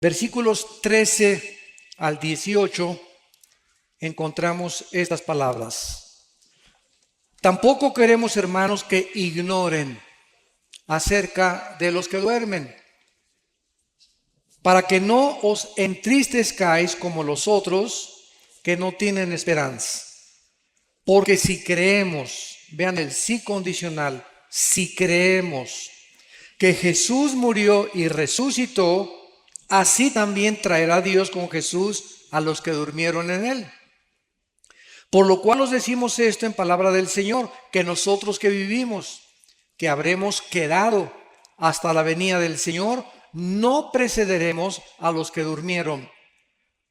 Versículos 13 al 18 encontramos estas palabras. Tampoco queremos, hermanos, que ignoren acerca de los que duermen, para que no os entristezcáis como los otros que no tienen esperanza. Porque si creemos, vean el sí condicional, si creemos que Jesús murió y resucitó, así también traerá Dios con Jesús a los que durmieron en él. Por lo cual os decimos esto en palabra del Señor, que nosotros que vivimos, que habremos quedado hasta la venida del Señor, no precederemos a los que durmieron.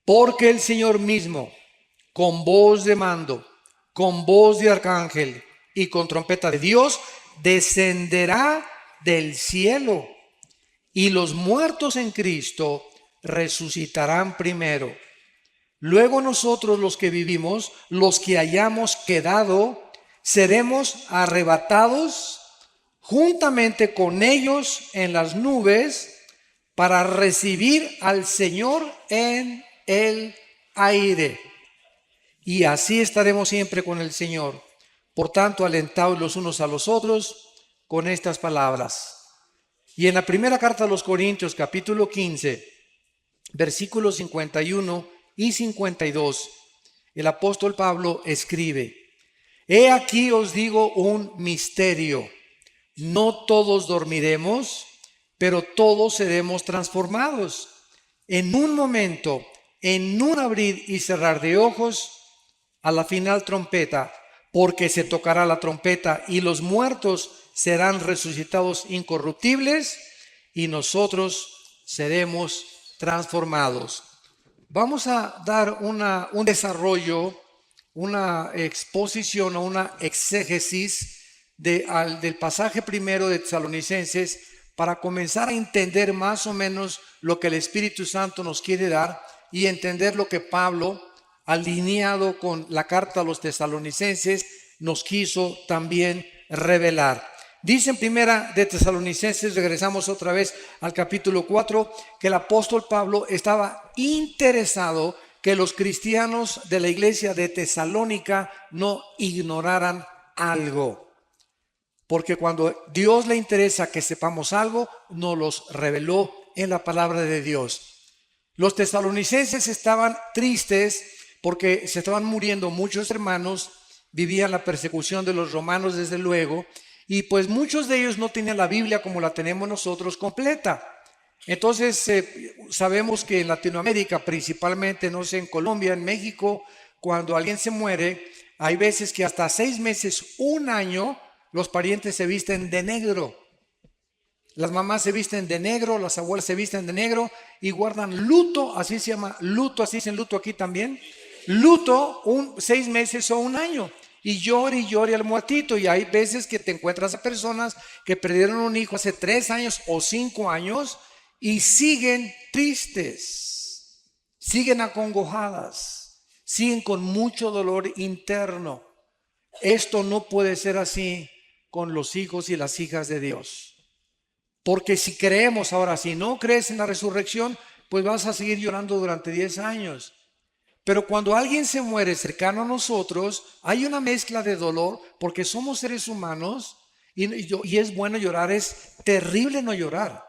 Porque el Señor mismo, con voz de mando, con voz de arcángel y con trompeta de Dios, descenderá del cielo, y los muertos en Cristo resucitarán primero. Luego nosotros los que vivimos, los que hayamos quedado, seremos arrebatados juntamente con ellos en las nubes para recibir al Señor en el aire. Y así estaremos siempre con el Señor. Por tanto, alentaos los unos a los otros con estas palabras. Y en la primera carta a los Corintios, capítulo 15, versículos 51 y 52, el apóstol Pablo escribe: He aquí os digo un misterio. No todos dormiremos, pero todos seremos transformados. En un momento, en un abrir y cerrar de ojos, a la final trompeta, porque se tocará la trompeta y los muertos serán resucitados incorruptibles y nosotros seremos transformados. Vamos a dar un desarrollo, una exposición o una exégesis del pasaje primero de Tesalonicenses para comenzar a entender más o menos lo que el Espíritu Santo nos quiere dar y entender lo que Pablo, alineado con la carta a los tesalonicenses, nos quiso también revelar. Dice en primera de Tesalonicenses, regresamos otra vez al capítulo 4, que el apóstol Pablo estaba interesado que los cristianos de la iglesia de Tesalónica no ignoraran algo. Porque cuando Dios le interesa que sepamos algo, nos los reveló en la palabra de Dios. Los tesalonicenses estaban tristes porque se estaban muriendo muchos hermanos, vivían la persecución de los romanos desde luego, y pues muchos de ellos no tenían la Biblia como la tenemos nosotros completa. Entonces sabemos que en Latinoamérica, principalmente, no sé, en Colombia, en México, cuando alguien se muere, hay veces que hasta 6 meses, un año, los parientes se visten de negro. Las mamás se visten de negro, las abuelas se visten de negro y guardan luto, así se llama luto, así dicen luto aquí también. Luto 6 meses o un año. Y llore al muertito. Y hay veces que te encuentras a personas que perdieron un hijo hace 3 años o 5 años y siguen tristes, siguen acongojadas, siguen con mucho dolor interno. Esto no puede ser así con los hijos y las hijas de Dios. Porque si creemos ahora, si no crees en la resurrección, pues vas a seguir llorando durante 10 años. Pero cuando alguien se muere cercano a nosotros, hay una mezcla de dolor porque somos seres humanos y es bueno llorar, es terrible no llorar,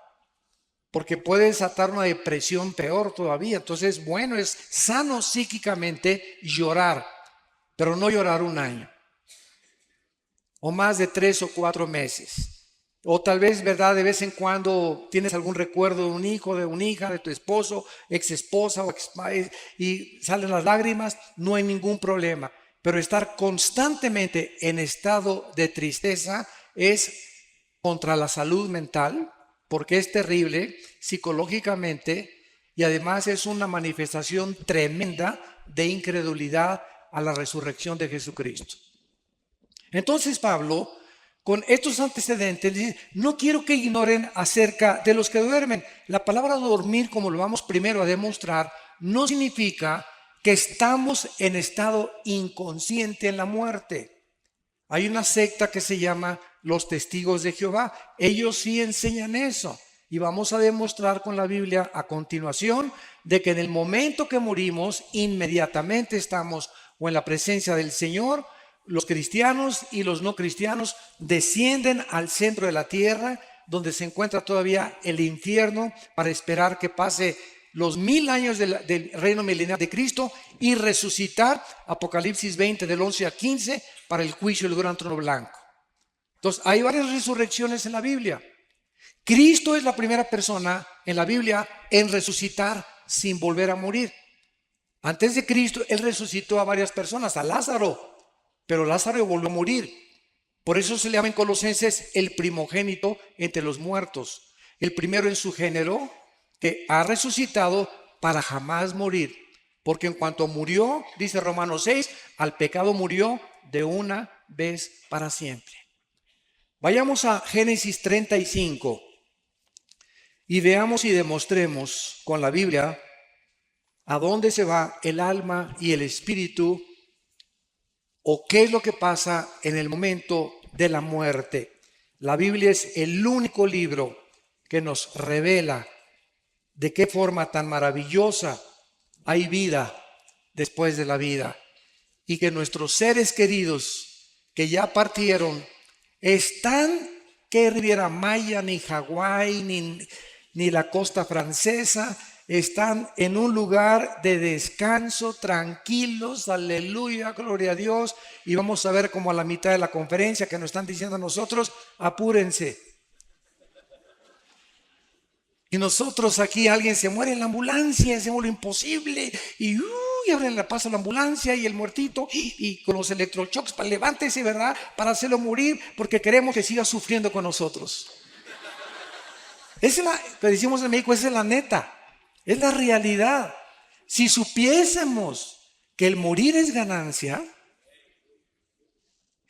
porque puede desatar una depresión peor todavía. Entonces, bueno, es sano psíquicamente llorar, pero no llorar un año, o más de 3 o 4 meses. O tal vez, ¿verdad? De vez en cuando tienes algún recuerdo de un hijo, de una hija, de tu esposo, ex esposa y salen las lágrimas, no hay ningún problema. Pero estar constantemente en estado de tristeza es contra la salud mental, porque es terrible psicológicamente y además es una manifestación tremenda de incredulidad a la resurrección de Jesucristo. Entonces Pablo, con estos antecedentes, dice: no quiero que ignoren acerca de los que duermen. La palabra dormir, como lo vamos primero a demostrar, no significa que estamos en estado inconsciente en la muerte. Hay una secta que se llama los Testigos de Jehová. Ellos sí enseñan eso, Y vamos a demostrar con la Biblia a continuación de que en el momento que morimos, inmediatamente estamos o en la presencia del Señor. Los cristianos y los no cristianos descienden al centro de la tierra, donde se encuentra todavía el infierno, para esperar que pase los 1000 años del reino milenial de Cristo y resucitar, Apocalipsis 20 del 11 al 15, para el juicio del gran trono blanco. Entonces, hay varias resurrecciones en la Biblia. Cristo es la primera persona en la Biblia en resucitar sin volver a morir. Antes de Cristo, Él resucitó a varias personas, a Lázaro, pero Lázaro volvió a morir. Por eso se le llama en Colosenses el primogénito entre los muertos, el primero en su género, que ha resucitado para jamás morir. Porque en cuanto murió, dice Romanos 6, al pecado murió de una vez para siempre. Vayamos a Génesis 35 y veamos y demostremos con la Biblia a dónde se va el alma y el espíritu, o qué es lo que pasa en el momento de la muerte. La Biblia es el único libro que nos revela de qué forma tan maravillosa hay vida después de la vida, y que nuestros seres queridos que ya partieron están, que Riviera Maya, ni Hawái, ni la costa francesa, están en un lugar de descanso, tranquilos, aleluya, gloria a Dios. Y vamos a ver como a la mitad de la conferencia que nos están diciendo a nosotros, apúrense. Y nosotros aquí, alguien se muere en la ambulancia, hacemos lo imposible, y abren la paso a la ambulancia y el muertito, y con los electroshocks, para levántese, ¿verdad? Para hacerlo morir, porque queremos que siga sufriendo con nosotros. Esa es la, que decimos en México, esa es la neta, es la realidad. Si supiésemos que el morir es ganancia,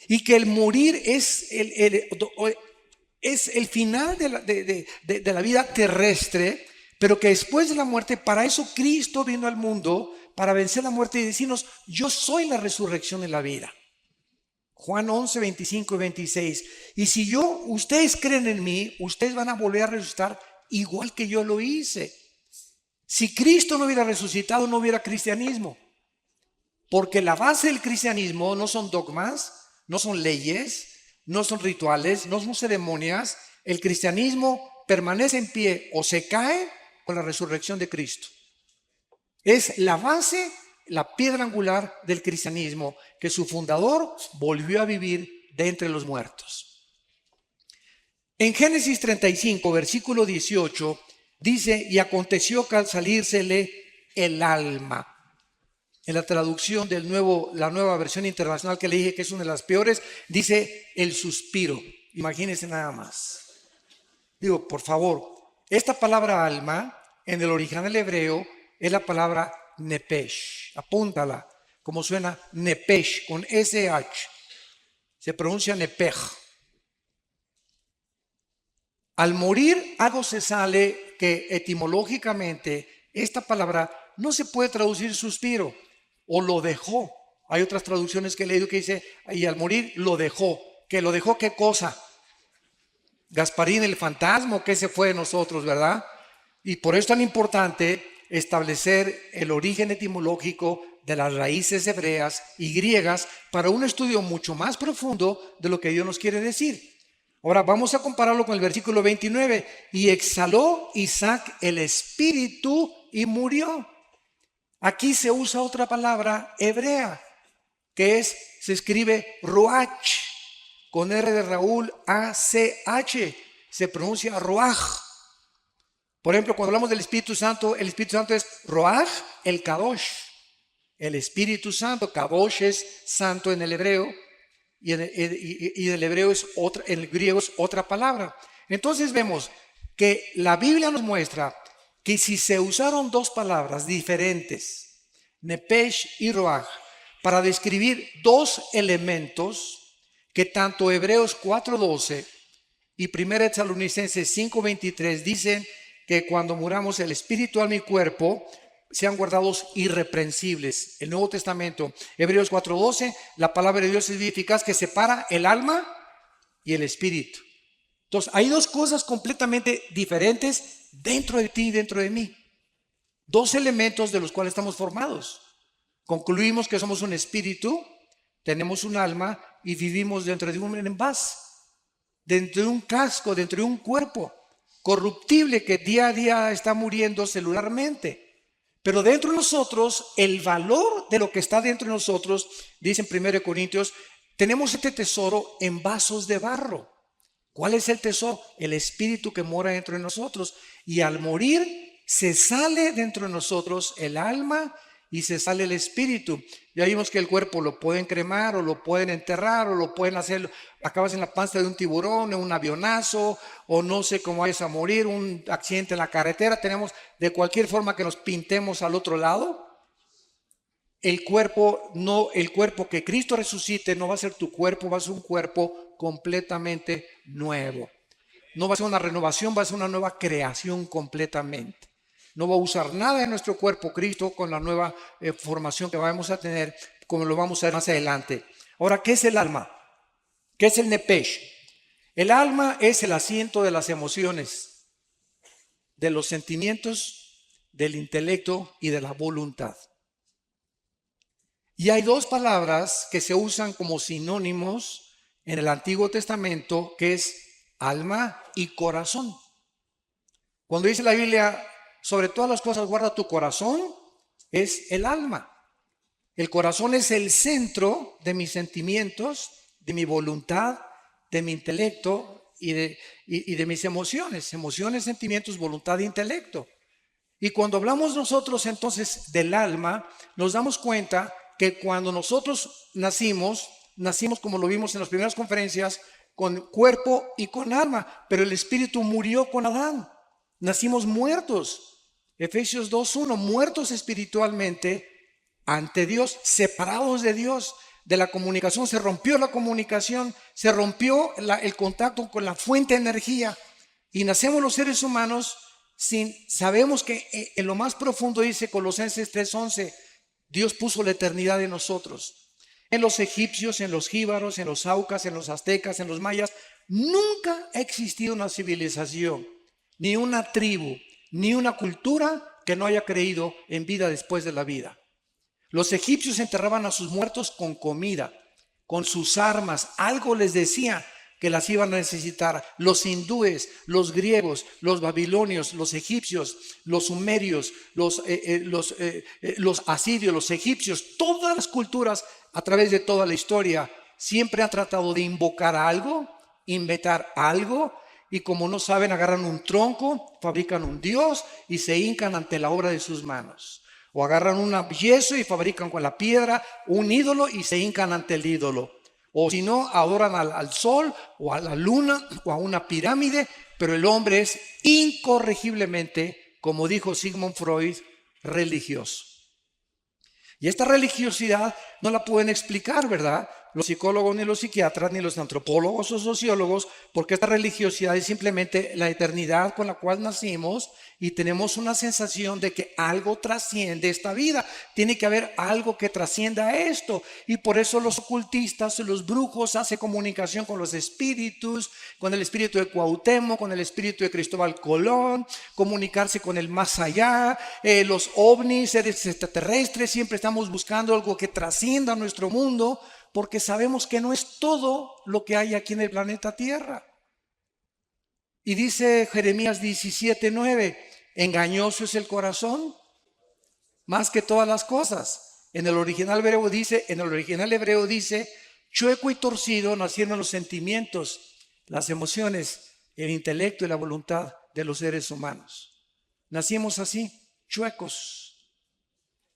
y que el morir es el final de la vida terrestre, pero que después de la muerte, para eso Cristo vino al mundo, para vencer la muerte y decirnos, yo soy la resurrección y la vida. Juan 11, 25 y 26. Y si ustedes creen en mí, ustedes van a volver a resucitar igual que yo lo hice. Si Cristo no hubiera resucitado, no hubiera cristianismo. Porque la base del cristianismo no son dogmas, no son leyes, no son rituales, no son ceremonias. El cristianismo permanece en pie o se cae con la resurrección de Cristo. Es la base, la piedra angular del cristianismo, que su fundador volvió a vivir de entre los muertos. En Génesis 35, versículo 18, dice, y aconteció que al salírsele el alma. En la traducción la nueva versión internacional que le dije que es una de las peores, dice el suspiro. Imagínense nada más. Digo, por favor, esta palabra alma en el original hebreo es la palabra nepesh. Apúntala, como suena nepesh, con SH. Se pronuncia nepej. Al morir, algo se sale que etimológicamente esta palabra no se puede traducir suspiro, o lo dejó. Hay otras traducciones que he leído que dice, y al morir lo dejó. ¿Que lo dejó qué cosa? Gasparín el fantasma, que se fue de nosotros, ¿verdad? Y por eso es tan importante establecer el origen etimológico de las raíces hebreas y griegas para un estudio mucho más profundo de lo que Dios nos quiere decir. Ahora vamos a compararlo con el versículo 29. Y exhaló Isaac el espíritu y murió. Aquí se usa otra palabra hebrea, que se escribe ruach, con R de Raúl, A-C-H, se pronuncia ruach. Por ejemplo, cuando hablamos del Espíritu Santo, el Espíritu Santo es ruach, el kadosh. El Espíritu Santo, kadosh es santo en el hebreo, y en el hebreo es otra, en el griego es otra palabra. Entonces vemos que la Biblia nos muestra que si se usaron dos palabras diferentes, nepesh y ruach, para describir dos elementos que tanto Hebreos 4:12 y 1 Tesalonicenses 5:23 dicen que cuando muramos el espíritu, alma y cuerpo sean guardados irreprensibles. El Nuevo Testamento, Hebreos 4:12, la palabra de Dios es eficaz, que separa el alma y el espíritu. Entonces, hay dos cosas completamente diferentes dentro de ti y dentro de mí. Dos elementos de los cuales estamos formados. Concluimos que somos un espíritu, tenemos un alma y vivimos dentro de un envase, dentro de un casco, dentro de un cuerpo corruptible que día a día está muriendo celularmente. Pero dentro de nosotros, el valor de lo que está dentro de nosotros, dice en 1 Corintios, tenemos este tesoro en vasos de barro. ¿Cuál es el tesoro? El espíritu que mora dentro de nosotros. Y al morir, se sale dentro de nosotros el alma y se sale el espíritu. Ya vimos que el cuerpo lo pueden cremar o lo pueden enterrar o lo pueden hacer, acabas en la panza de un tiburón, en un avionazo o no sé cómo vayas a morir, un accidente en la carretera. Tenemos de cualquier forma que nos pintemos al otro lado. El cuerpo que Cristo resucite no va a ser tu cuerpo, va a ser un cuerpo completamente nuevo. No va a ser una renovación, va a ser una nueva creación completamente. No va a usar nada de nuestro cuerpo Cristo con la nueva formación que vamos a tener, como lo vamos a ver más adelante. Ahora, ¿qué es el alma? ¿Qué es el nepesh? El alma es el asiento de las emociones, de los sentimientos, del intelecto y de la voluntad. Y hay dos palabras que se usan como sinónimos en el Antiguo Testamento, que es alma y corazón. Cuando dice la Biblia, sobre todas las cosas guarda tu corazón, es el alma. El corazón es el centro de mis sentimientos, de mi voluntad, de mi intelecto y de mis emociones. Emociones, sentimientos, voluntad e intelecto. Y cuando hablamos nosotros entonces del alma, nos damos cuenta que cuando nosotros nacimos como lo vimos en las primeras conferencias, con cuerpo y con alma, pero el espíritu murió con Adán. Nacimos muertos. Efesios 2:1, muertos espiritualmente ante Dios, separados de Dios, de la comunicación. Se rompió la comunicación, se rompió el contacto con la fuente de energía y nacemos los seres humanos sabemos que en lo más profundo, dice Colosenses 3:11, Dios puso la eternidad en nosotros. En los egipcios, en los jíbaros, en los aucas, en los aztecas, en los mayas, nunca ha existido una civilización, ni una tribu, ni una cultura que no haya creído en vida después de la vida. Los egipcios enterraban a sus muertos con comida, con sus armas. Algo les decía que las iban a necesitar. Los hindúes, los griegos, los babilonios, los egipcios, los sumerios, los asirios, los egipcios, todas las culturas a través de toda la historia siempre han tratado de invocar algo, inventar algo, y como no saben, agarran un tronco, fabrican un dios y se hincan ante la obra de sus manos. O agarran un yeso y fabrican con la piedra un ídolo y se hincan ante el ídolo. O si no, adoran al sol o a la luna o a una pirámide, pero el hombre es incorregiblemente, como dijo Sigmund Freud, religioso. Y esta religiosidad no la pueden explicar, ¿verdad? Los psicólogos, ni los psiquiatras, ni los antropólogos o sociólogos, porque esta religiosidad es simplemente la eternidad con la cual nacimos y tenemos una sensación de que algo trasciende esta vida. Tiene que haber algo que trascienda esto. Y por eso los ocultistas, los brujos hacen comunicación con los espíritus, con el espíritu de Cuauhtémoc, con el espíritu de Cristóbal Colón, comunicarse con el más allá, los ovnis, seres extraterrestres, siempre estamos buscando algo que trascienda nuestro mundo, porque sabemos que no es todo lo que hay aquí en el planeta Tierra. Y dice Jeremías 17:9, engañoso es el corazón más que todas las cosas. En el original hebreo dice, chueco y torcido nacieron los sentimientos, las emociones, el intelecto y la voluntad de los seres humanos. Nacimos así, chuecos.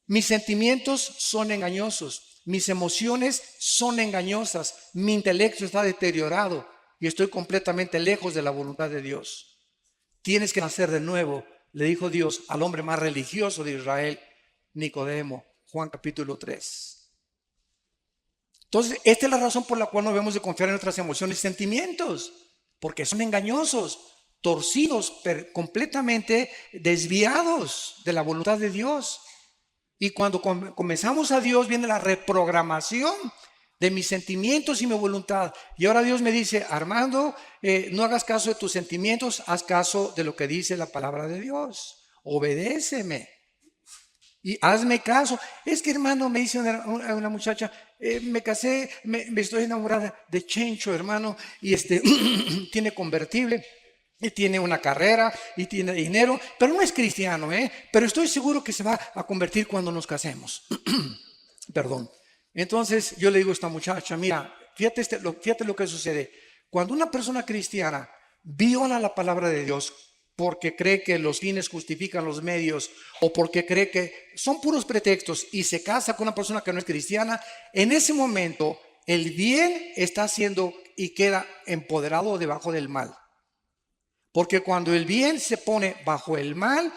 Mis sentimientos son engañosos, mis emociones son engañosas, mi intelecto está deteriorado y estoy completamente lejos de la voluntad de Dios. Tienes que nacer de nuevo, le dijo Dios al hombre más religioso de Israel, Nicodemo, Juan capítulo 3. Entonces, esta es la razón por la cual no debemos de confiar en nuestras emociones y sentimientos, porque son engañosos, torcidos, completamente desviados de la voluntad de Dios. Y cuando comenzamos a Dios viene la reprogramación de mis sentimientos y mi voluntad. Y ahora Dios me dice, Armando, no hagas caso de tus sentimientos, haz caso de lo que dice la palabra de Dios. Obedéceme y hazme caso. Es que, hermano, me dice una muchacha, me casé, me estoy enamorada de Chencho, hermano, y tiene convertible. Y tiene una carrera y tiene dinero, pero no es cristiano, pero estoy seguro que se va a convertir cuando nos casemos. Perdón. Entonces yo le digo a esta muchacha, mira, fíjate lo que sucede. Cuando una persona cristiana viola la palabra de Dios porque cree que los fines justifican los medios o porque cree que son puros pretextos y se casa con una persona que no es cristiana, en ese momento el bien está haciendo y queda empoderado debajo del mal. Porque cuando el bien se pone bajo el mal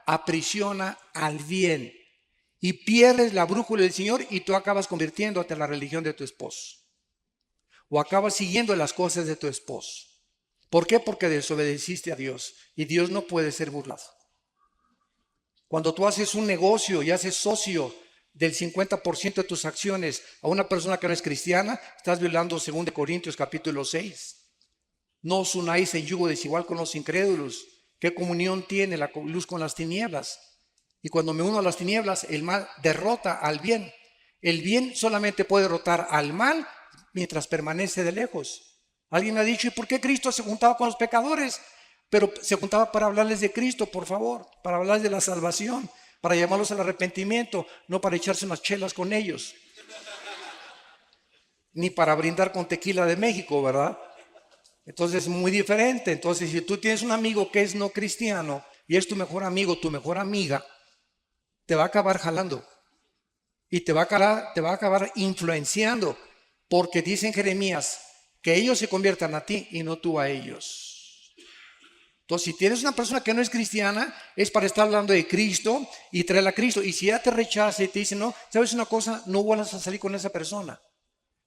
aprisiona al bien. Y pierdes la brújula del Señor y tú acabas convirtiéndote en la religión de tu esposo. O acabas siguiendo las cosas de tu esposo. ¿Por qué? Porque desobedeciste a Dios. Y Dios no puede ser burlado. Cuando tú haces un negocio y haces socio del 50% de tus acciones a una persona que no es cristiana, estás violando 2 Corintios capítulo 6. No os unáis en yugo desigual con los incrédulos. ¿Qué comunión tiene la luz con las tinieblas? Y cuando me uno a las tinieblas, el mal derrota al bien. El bien solamente puede derrotar al mal mientras permanece de lejos. Alguien me ha dicho, ¿y por qué Cristo se juntaba con los pecadores? Pero se juntaba para hablarles de Cristo, por favor, para hablarles de la salvación, para llamarlos al arrepentimiento, no para echarse unas chelas con ellos. Ni para brindar con tequila de México, ¿verdad? Entonces es muy diferente. Entonces, si tú tienes un amigo que es no cristiano y es tu mejor amigo, tu mejor amiga, te va a acabar jalando y te va a acabar influenciando, porque dice en Jeremías que ellos se conviertan a ti y no tú a ellos. Entonces, si tienes una persona que no es cristiana, es para estar hablando de Cristo y traerla a Cristo. Y si ella te rechaza y te dice, no, ¿sabes una cosa? No vuelvas a salir con esa persona.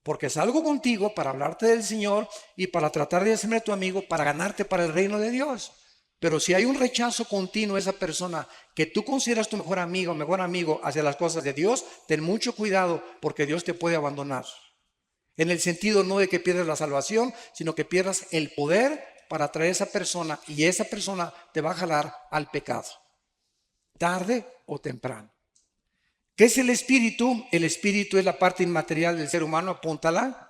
Porque salgo contigo para hablarte del Señor y para tratar de hacerme tu amigo, para ganarte para el reino de Dios. Pero si hay un rechazo continuo a esa persona que tú consideras tu mejor amigo hacia las cosas de Dios, ten mucho cuidado porque Dios te puede abandonar. En el sentido no de que pierdas la salvación, sino que pierdas el poder para atraer a esa persona y esa persona te va a jalar al pecado, tarde o temprano. ¿Qué es el espíritu? El espíritu es la parte inmaterial del ser humano, apúntala,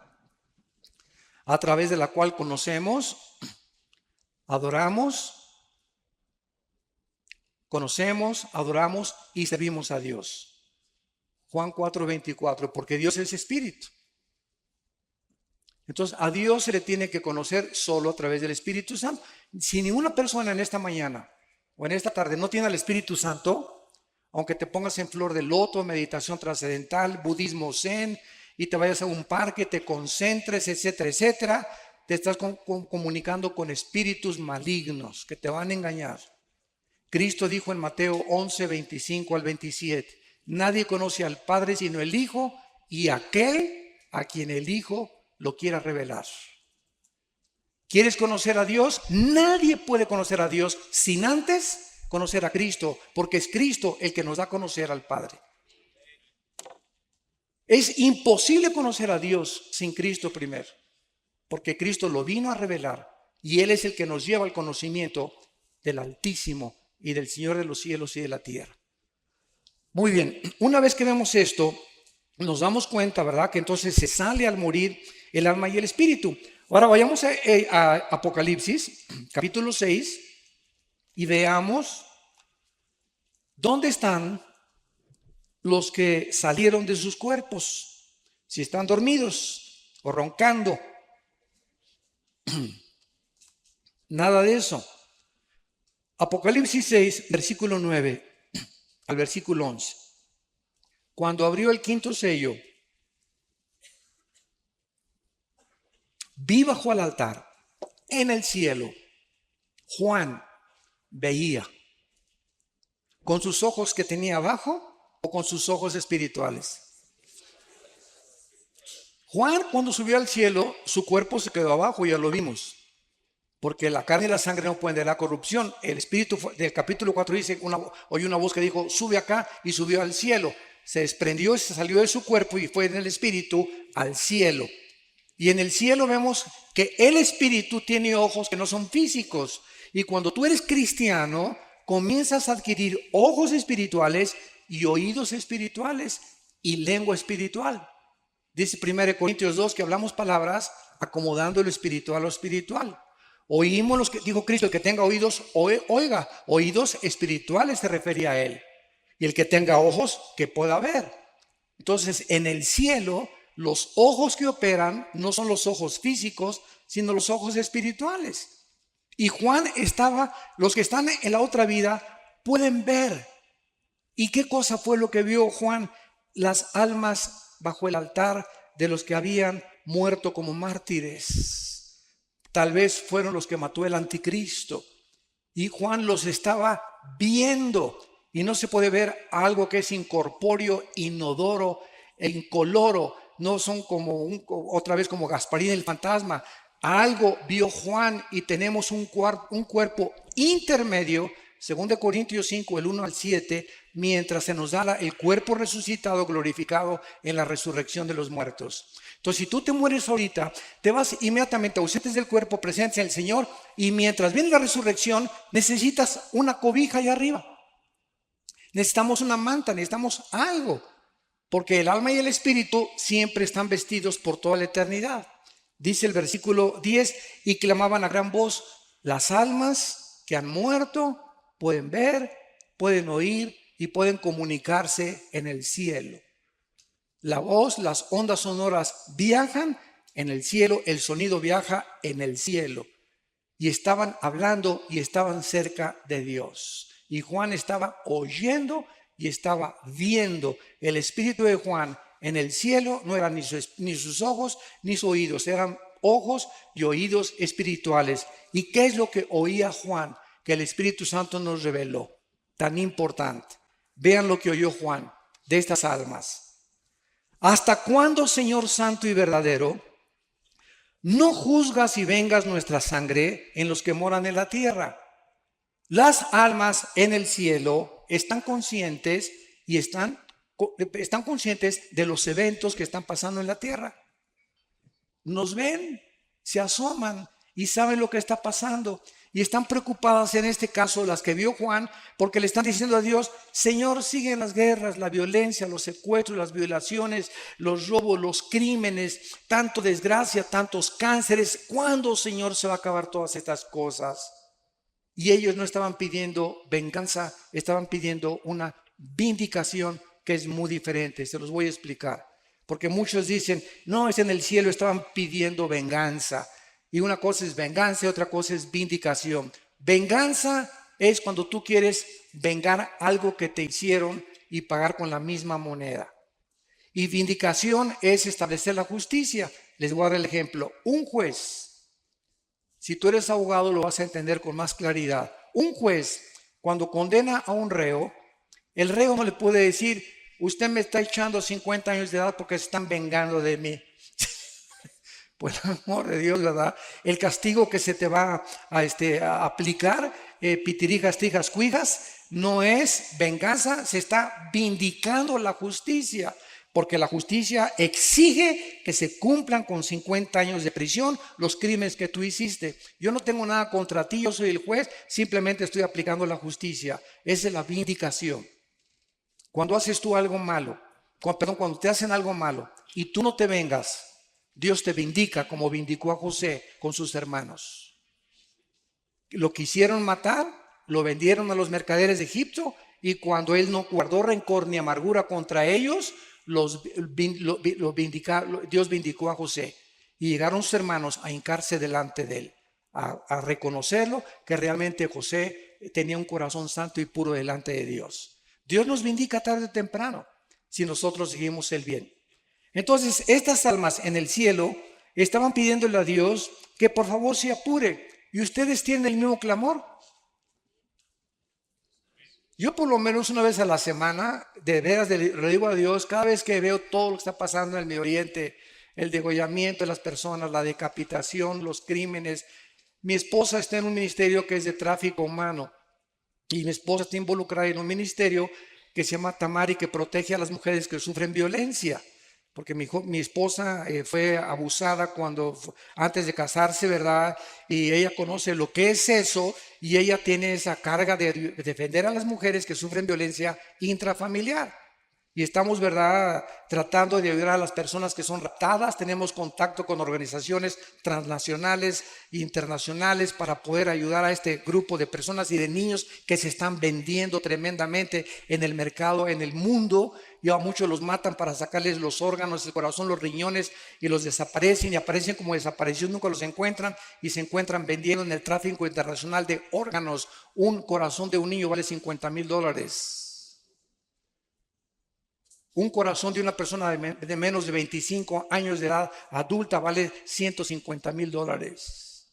a través de la cual conocemos, adoramos y servimos a Dios. Juan 4:24, porque Dios es espíritu. Entonces a Dios se le tiene que conocer solo a través del Espíritu Santo. Si ninguna persona en esta mañana o en esta tarde no tiene al Espíritu Santo, aunque te pongas en flor de loto, meditación trascendental, budismo zen, y te vayas a un parque, te concentres, etcétera, etcétera, te estás comunicando con espíritus malignos que te van a engañar. Cristo dijo en Mateo 11:25 al 27, nadie conoce al Padre sino el Hijo y aquel a quien el Hijo lo quiera revelar. ¿Quieres conocer a Dios? Nadie puede conocer a Dios sin antes conocer a Cristo, porque es Cristo el que nos da a conocer al Padre. Es imposible conocer a Dios sin Cristo primero, porque Cristo lo vino a revelar y Él es el que nos lleva al conocimiento del Altísimo y del Señor de los cielos y de la tierra. Muy bien, una vez que vemos esto, nos damos cuenta, ¿verdad? Que entonces se sale al morir el alma y el espíritu. Ahora vayamos a Apocalipsis, capítulo 6, y veamos dónde están los que salieron de sus cuerpos, si están dormidos o roncando. Nada de eso. Apocalipsis 6, versículo 9 al versículo 11. Cuando abrió el quinto sello, vi bajo el altar, en el cielo, Juan veía, con sus ojos que tenía abajo o con sus ojos espirituales. Juan, cuando subió al cielo, su cuerpo se quedó abajo, ya lo vimos, porque la carne y la sangre no pueden dar corrupción. El espíritu del capítulo 4 dice, oí una voz que dijo, sube acá, y subió al cielo. se desprendió, se salió de su cuerpo y fue en el espíritu al cielo. Y en el cielo vemos que el espíritu tiene ojos que no son físicos. Y cuando tú eres cristiano, comienzas a adquirir ojos espirituales y oídos espirituales y lengua espiritual. Dice 1 Corintios 2 que hablamos palabras acomodando lo espiritual a lo espiritual. Oímos los que dijo Cristo, el que tenga oídos, oiga. Oídos espirituales se refería a él. Y el que tenga ojos, que pueda ver. Entonces, en el cielo, los ojos que operan no son los ojos físicos, sino los ojos espirituales. Y Juan los que están en la otra vida pueden ver. ¿Y qué cosa fue lo que vio Juan? Las almas bajo el altar de los que habían muerto como mártires. Tal vez fueron los que mató el anticristo. Y Juan los estaba viendo. Y no se puede ver algo que es incorpóreo, inodoro e incoloro. No son otra vez como Gasparín el fantasma. Algo vio Juan y tenemos un cuerpo intermedio, 2 Corintios 5, el 1 al 7, mientras se nos da el cuerpo resucitado, glorificado en la resurrección de los muertos. Entonces, si tú te mueres ahorita, te vas inmediatamente ausentes del cuerpo, presentes en el Señor, y mientras viene la resurrección, necesitas una cobija allá arriba. Necesitamos una manta, necesitamos algo, porque el alma y el espíritu siempre están vestidos por toda la eternidad. Dice el versículo 10, y clamaban a gran voz, las almas que han muerto pueden ver, pueden oír y pueden comunicarse en el cielo. La voz, las ondas sonoras viajan en el cielo, el sonido viaja en el cielo. Y estaban hablando y estaban cerca de Dios. Y Juan estaba oyendo y estaba viendo. El espíritu de Juan en el cielo no eran ni sus ojos ni sus oídos, eran ojos y oídos espirituales. ¿Y qué es lo que oía Juan? Que el Espíritu Santo nos reveló. Tan importante. Vean lo que oyó Juan de estas almas. ¿Hasta cuándo, Señor Santo y verdadero, no juzgas y vengas nuestra sangre en los que moran en la tierra? Las almas en el cielo están conscientes y están conscientes de los eventos que están pasando en la tierra. Nos ven, se asoman y saben lo que está pasando. Y están preocupadas, en este caso las que vio Juan, porque le están diciendo a Dios, Señor, siguen las guerras, la violencia, los secuestros, las violaciones, los robos, los crímenes, tanto desgracia, tantos cánceres. ¿Cuándo, Señor, se va a acabar todas estas cosas? Y ellos no estaban pidiendo venganza, estaban pidiendo una vindicación que es muy diferente. Se los voy a explicar. Porque muchos dicen, no, es en el cielo, estaban pidiendo venganza. Y una cosa es venganza y otra cosa es vindicación. Venganza es cuando tú quieres vengar algo que te hicieron y pagar con la misma moneda. Y vindicación es establecer la justicia. Les voy a dar el ejemplo. Un juez, si tú eres abogado lo vas a entender con más claridad. Un juez, cuando condena a un reo, el reo no le puede decir, usted me está echando 50 años de edad porque se están vengando de mí. Por el amor de Dios, ¿verdad? El castigo que se te va a aplicar, pitirijas, tijas, cuijas, no es venganza, se está vindicando la justicia. Porque la justicia exige que se cumplan con 50 años de prisión los crímenes que tú hiciste. Yo no tengo nada contra ti, yo soy el juez, simplemente estoy aplicando la justicia. Esa es la vindicación. Cuando haces tú algo malo, cuando te hacen algo malo y tú no te vengas, Dios te vindica como vindicó a José con sus hermanos. Lo quisieron matar, lo vendieron a los mercaderes de Egipto y cuando él no guardó rencor ni amargura contra ellos, Dios vindicó a José y llegaron sus hermanos a hincarse delante de él, a reconocerlo que realmente José tenía un corazón santo y puro delante de Dios. Dios nos vindica tarde o temprano si nosotros seguimos el bien. Entonces estas almas en el cielo estaban pidiéndole a Dios que por favor se apure. ¿Y ustedes tienen el mismo clamor? Yo por lo menos una vez a la semana, de veras le digo a Dios, cada vez que veo todo lo que está pasando en el Medio Oriente, el degollamiento de las personas, la decapitación, los crímenes. Mi esposa está en un ministerio que es de tráfico humano y mi esposa está involucrada en un ministerio que se llama Tamari, que protege a las mujeres que sufren violencia. Porque mi esposa fue abusada antes de casarse, ¿verdad? Y ella conoce lo que es eso y ella tiene esa carga de defender a las mujeres que sufren violencia intrafamiliar. Y estamos, ¿verdad?, tratando de ayudar a las personas que son raptadas. Tenemos contacto con organizaciones transnacionales e internacionales para poder ayudar a este grupo de personas y de niños que se están vendiendo tremendamente en el mercado, en el mundo. Y a muchos los matan para sacarles los órganos, el corazón, los riñones, y los desaparecen y aparecen como desaparecidos, nunca los encuentran y se encuentran vendiendo en el tráfico internacional de órganos. Un corazón de un niño vale $50,000. Un corazón de una persona de menos de 25 años de edad adulta vale $150,000.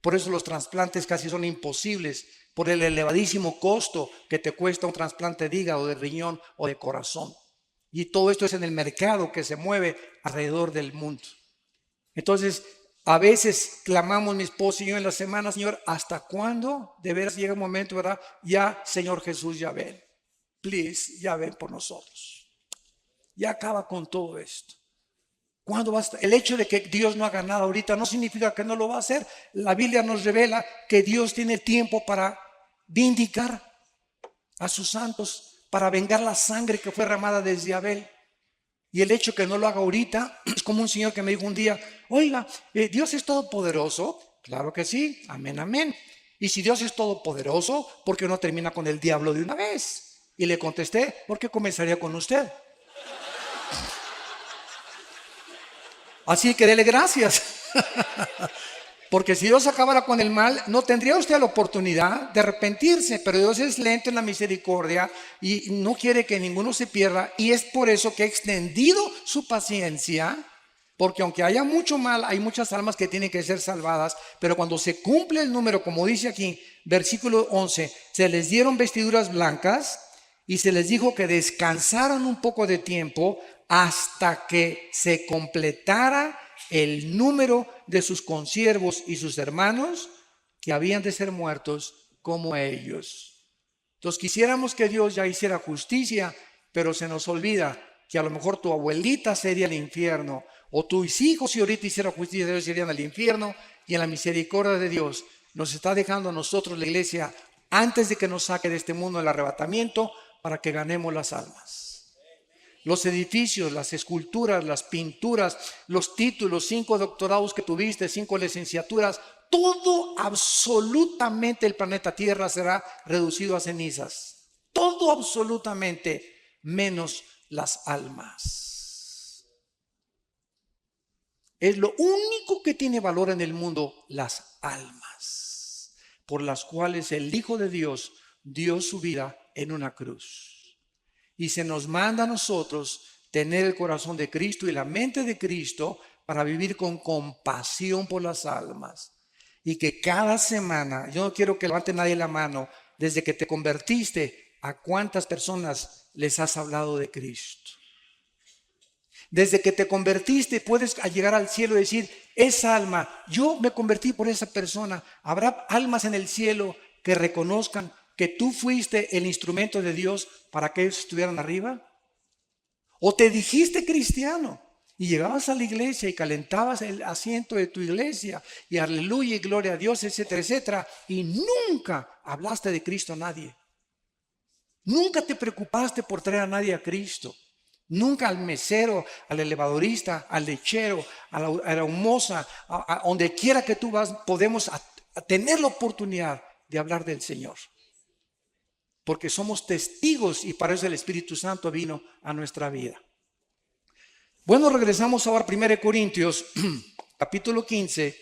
Por eso los trasplantes casi son imposibles, por el elevadísimo costo que te cuesta un trasplante de hígado, de riñón o de corazón. Y todo esto es en el mercado que se mueve alrededor del mundo. Entonces, a veces clamamos mi esposo y yo en la semana: Señor, ¿hasta cuándo? De veras llega un momento, ¿verdad? Ya, Señor Jesús, ya ven. Please, ya ven por nosotros. Ya acaba con todo esto. ¿Cuándo va a estar? El hecho de que Dios no haga nada ahorita no significa que no lo va a hacer. La Biblia nos revela que Dios tiene tiempo para vindicar a sus santos, para vengar la sangre que fue derramada desde Abel. Y el hecho que no lo haga ahorita es como un señor que me dijo un día: oiga, ¿Dios es todopoderoso? Claro que sí, amén, amén. Y si Dios es todopoderoso, ¿por qué no termina con el diablo de una vez? Y le contesté: ¿por qué comenzaría con usted? Así que dele gracias. Porque si Dios acabara con el mal, no tendría usted la oportunidad de arrepentirse. Pero Dios es lento en la misericordia y no quiere que ninguno se pierda. Y es por eso que ha extendido su paciencia. Porque aunque haya mucho mal, hay muchas almas que tienen que ser salvadas. Pero cuando se cumple el número, como dice aquí, versículo 11, se les dieron vestiduras blancas y se les dijo que descansaran un poco de tiempo hasta que se completara el número de sus consiervos y sus hermanos que habían de ser muertos como ellos. Entonces quisiéramos que Dios ya hiciera justicia, pero se nos olvida que a lo mejor tu abuelita sería el infierno, o tus hijos, si ahorita hiciera justicia, ellos irían al infierno. Y en la misericordia de Dios nos está dejando a nosotros, la iglesia, antes de que nos saque de este mundo el arrebatamiento, para que ganemos las almas. Los edificios, las esculturas, las pinturas, los títulos, 5 doctorados que tuviste, 5 licenciaturas, todo, absolutamente, el planeta Tierra será reducido a cenizas. Todo absolutamente, menos las almas. Es lo único que tiene valor en el mundo, las almas, por las cuales el Hijo de Dios dio su vida en una cruz. Y se nos manda a nosotros tener el corazón de Cristo y la mente de Cristo para vivir con compasión por las almas. Y que cada semana, yo no quiero que levante nadie la mano, desde que te convertiste, ¿a cuántas personas les has hablado de Cristo? Desde que te convertiste puedes llegar al cielo y decir: esa alma, yo me convertí por esa persona. ¿Habrá almas en el cielo que reconozcan que tú fuiste el instrumento de Dios para que ellos estuvieran arriba? ¿O te dijiste cristiano y llegabas a la iglesia y calentabas el asiento de tu iglesia y aleluya y gloria a Dios, etcétera, etcétera, y nunca hablaste de Cristo a nadie? Nunca te preocupaste por traer a nadie a Cristo. Nunca al mesero, al elevadorista, al lechero, a la humosa, a donde quiera que tú vas, podemos tener la oportunidad de hablar del Señor. Porque somos testigos y para eso el Espíritu Santo vino a nuestra vida. Bueno, regresamos ahora a 1 Corintios, capítulo 15.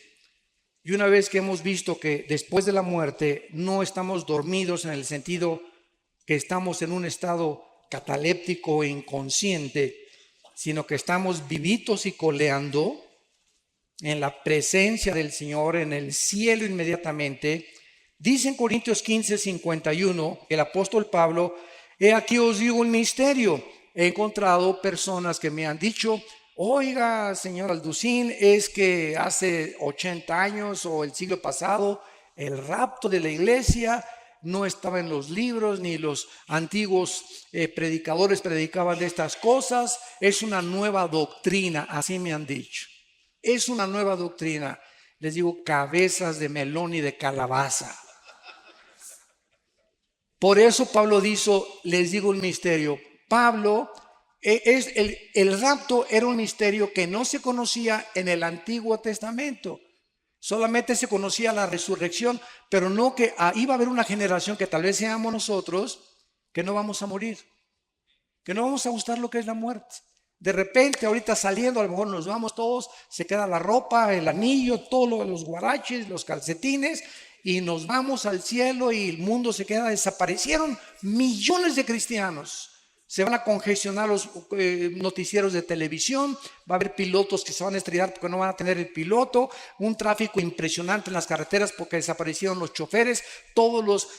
Y una vez que hemos visto que después de la muerte no estamos dormidos en el sentido que estamos en un estado cataléptico e inconsciente, sino que estamos vivitos y coleando en la presencia del Señor, en el cielo inmediatamente. Dice en Corintios 15:51 el apóstol Pablo: he aquí os digo un misterio. He encontrado personas que me han dicho: oiga, señor Alducín, es que hace 80 años o el siglo pasado, el rapto de la iglesia no estaba en los libros, ni los antiguos predicadores predicaban de estas cosas. Es una nueva doctrina, así me han dicho. Es una nueva doctrina. Les digo, cabezas de melón y de calabaza. Por eso Pablo dijo, les digo un misterio. Pablo, el rapto era un misterio que no se conocía en el Antiguo Testamento. Solamente se conocía la resurrección, pero no que iba a haber una generación que tal vez seamos nosotros, que no vamos a morir, que no vamos a gustar lo que es la muerte. De repente, ahorita saliendo, a lo mejor nos vamos todos, se queda la ropa, el anillo, todos los guaraches, los calcetines, y nos vamos al cielo y el mundo se queda. Desaparecieron millones de cristianos. Se van a congestionar los noticieros de televisión, va a haber pilotos que se van a estrellar porque no van a tener el piloto, un tráfico impresionante en las carreteras porque desaparecieron los choferes,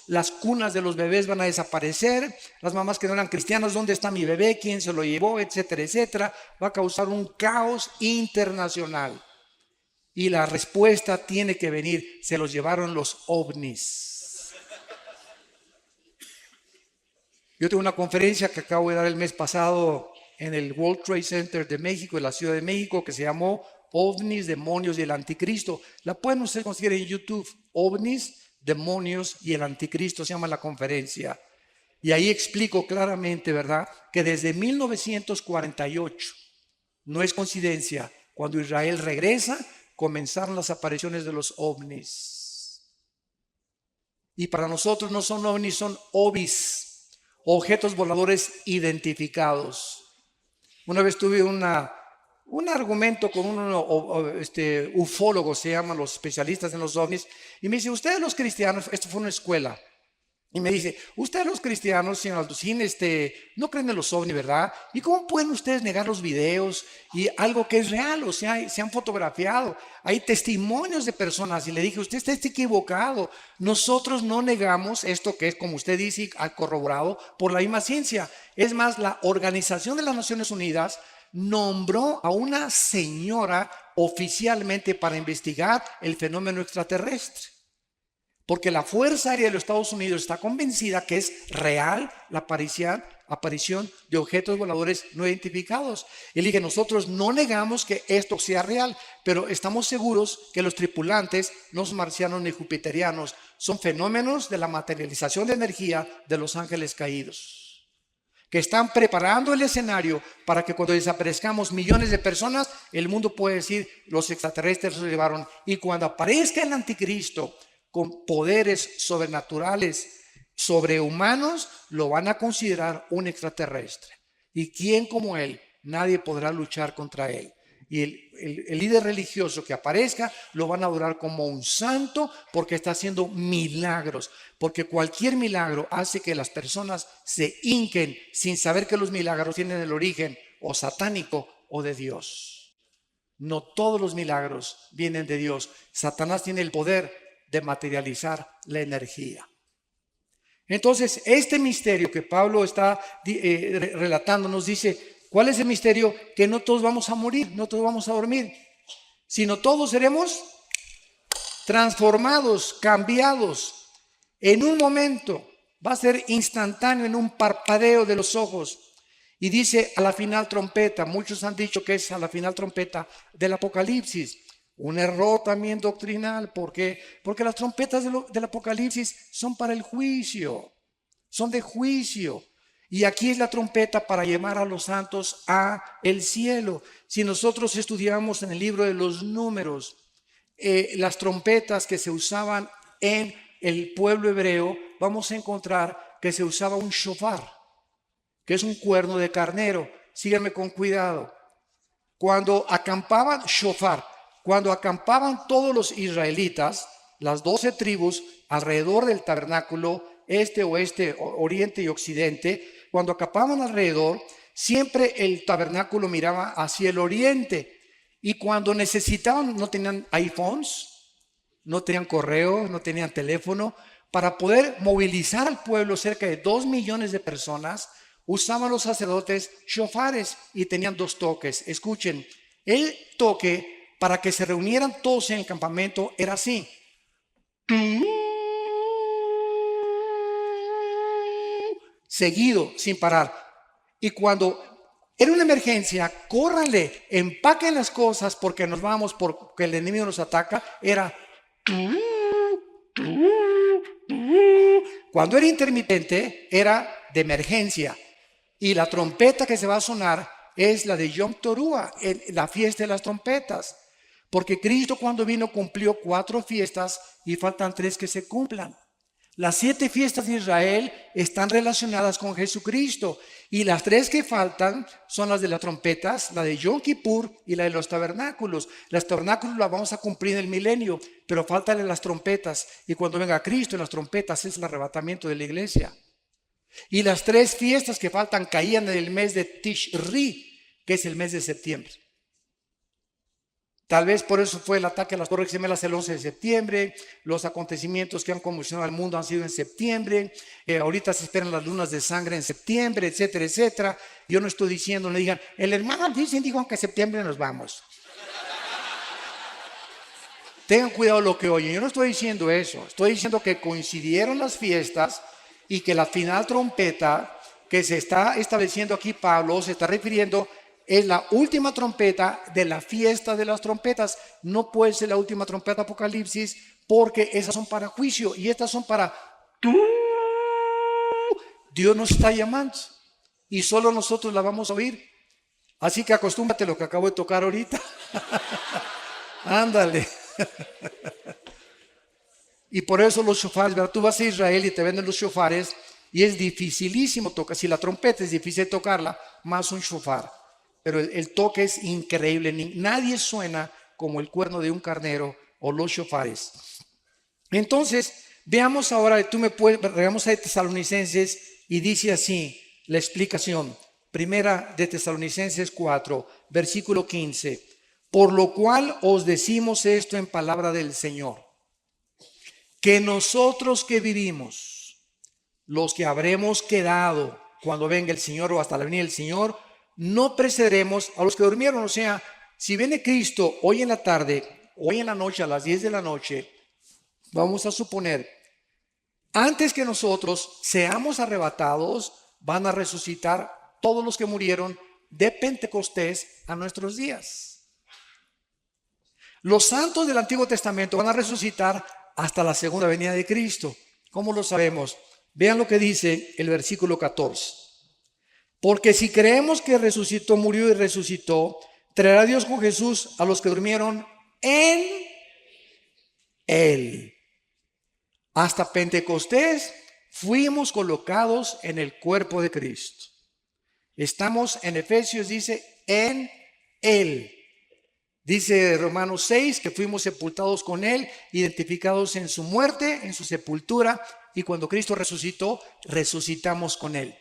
las cunas de los bebés van a desaparecer, las mamás que no eran cristianas, ¿dónde está mi bebé? ¿Quién se lo llevó? Etcétera, etcétera. Va a causar un caos internacional. Y la respuesta tiene que venir, se los llevaron los ovnis. Yo tengo una conferencia que acabo de dar el mes pasado en el World Trade Center de México, en la Ciudad de México, que se llamó OVNIs, Demonios y el Anticristo. La pueden ustedes conseguir en YouTube. OVNIs, Demonios y el Anticristo se llama la conferencia. Y ahí explico claramente, ¿verdad?, que desde 1948, no es coincidencia, cuando Israel regresa, comenzaron las apariciones de los ovnis. Y para nosotros no son ovnis, son ovis. Objetos voladores identificados. Una vez tuve un argumento con un ufólogo, se llaman los especialistas en los ovnis, y me dice, ustedes los cristianos, esto fue una escuela, y me dice, ustedes los cristianos, señor Alducín, no creen en los ovnis, ¿verdad? ¿Y cómo pueden ustedes negar los videos y algo que es real? O sea, se han fotografiado, hay testimonios de personas. Y le dije, usted está equivocado. Nosotros no negamos esto que es, como usted dice, corroborado por la misma ciencia. Es más, la Organización de las Naciones Unidas nombró a una señora oficialmente para investigar el fenómeno extraterrestre. Porque la Fuerza Aérea de los Estados Unidos está convencida que es real la aparición de objetos voladores no identificados. Y le dije, nosotros no negamos que esto sea real, pero estamos seguros que los tripulantes no son marcianos ni jupiterianos, son fenómenos de la materialización de energía de los ángeles caídos, que están preparando el escenario para que cuando desaparezcamos millones de personas, el mundo puede decir, los extraterrestres se llevaron. Y cuando aparezca el anticristo, con poderes sobrenaturales, sobrehumanos, lo van a considerar un extraterrestre. ¿Y quién como él? Nadie podrá luchar contra él. Y el líder religioso que aparezca lo van a adorar como un santo porque está haciendo milagros. Porque cualquier milagro hace que las personas se hinquen sin saber que los milagros tienen el origen o satánico o de Dios. No todos los milagros vienen de Dios. Satanás tiene el poder de materializar la energía. Entonces, este misterio que Pablo está relatando nos dice, ¿cuál es el misterio? Que no todos vamos a morir, no todos vamos a dormir, sino todos seremos transformados, cambiados en un momento. Va a ser instantáneo, en un parpadeo de los ojos. Y dice a la final trompeta. Muchos han dicho que es a la final trompeta del Apocalipsis. Un error también doctrinal. ¿Por qué? Porque las trompetas del Apocalipsis son para el juicio. Son de juicio. Y aquí es la trompeta para llamar a los santos a el cielo. Si nosotros estudiamos en el libro de los Números, las trompetas que se usaban en el pueblo hebreo, vamos a encontrar que se usaba un shofar, que es un cuerno de carnero. Síganme con cuidado. Cuando acampaban shofar, cuando acampaban todos los israelitas, las 12 tribus alrededor del tabernáculo, este, oeste, oriente y occidente, cuando acampaban alrededor, siempre el tabernáculo miraba hacia el oriente. Y cuando necesitaban, no tenían iPhones, no tenían correo, no tenían teléfono, para poder movilizar al pueblo, cerca de 2 millones de personas, usaban los sacerdotes shofares y tenían 2 toques. Escuchen, el toque para que se reunieran todos en el campamento era así. seguido, sin parar. Y cuando era una emergencia, córranle, empaquen las cosas porque nos vamos, porque el enemigo nos ataca. Era cuando era intermitente, era de emergencia. Y la trompeta que se va a sonar es la de Yom Teruah, la fiesta de las trompetas. Porque Cristo cuando vino cumplió 4 fiestas y faltan 3 que se cumplan. Las 7 fiestas de Israel están relacionadas con Jesucristo. Y las 3 que faltan son las de las trompetas, la de Yom Kippur y la de los tabernáculos. Las tabernáculos las vamos a cumplir en el milenio, pero faltan las trompetas. Y cuando venga Cristo en las trompetas es el arrebatamiento de la iglesia. Y las 3 fiestas que faltan caían en el mes de Tishri, que es el mes de septiembre. Tal vez por eso fue el ataque a las Torres Gemelas el 11 de septiembre. Los acontecimientos que han conmocionado al mundo han sido en septiembre. Ahorita se esperan las lunas de sangre en septiembre, etcétera, etcétera. Yo no estoy diciendo, no digan, el hermano dijo que en septiembre nos vamos. Tengan cuidado lo que oyen. Yo no estoy diciendo eso. Estoy diciendo que coincidieron las fiestas y que la final trompeta que se está estableciendo aquí Pablo se está refiriendo es la última trompeta de la fiesta de las trompetas. No puede ser la última trompeta de Apocalipsis porque esas son para juicio y estas son para Dios nos está llamando y solo nosotros la vamos a oír. Así que acostúmbrate a lo que acabo de tocar ahorita. Ándale. Y por eso los shofares, ¿verdad? Tú vas a Israel y te venden los shofares y es dificilísimo tocar. Si la trompeta es difícil tocarla, más un shofar. Pero el toque es increíble. Nadie suena como el cuerno de un carnero o los shofares. Entonces, veamos ahora, veamos a Tesalonicenses y dice así la explicación. Primera de Tesalonicenses 4, versículo 15. Por lo cual os decimos esto en palabra del Señor, que nosotros que vivimos, los que habremos quedado cuando venga el Señor o hasta la venida del Señor, no precederemos a los que durmieron. O sea, si viene Cristo hoy en la tarde, hoy en la noche, a las 10 de la noche, vamos a suponer, antes que nosotros seamos arrebatados, van a resucitar todos los que murieron de Pentecostés a nuestros días. Los santos del Antiguo Testamento van a resucitar hasta la segunda venida de Cristo. ¿Cómo lo sabemos? Vean lo que dice el versículo 14. Porque si creemos que resucitó, murió y resucitó, traerá Dios con Jesús a los que durmieron en Él. Hasta Pentecostés fuimos colocados en el cuerpo de Cristo. Estamos en Efesios, dice, en Él. Dice Romanos 6 que fuimos sepultados con Él, identificados en su muerte, en su sepultura, y cuando Cristo resucitó, resucitamos con Él.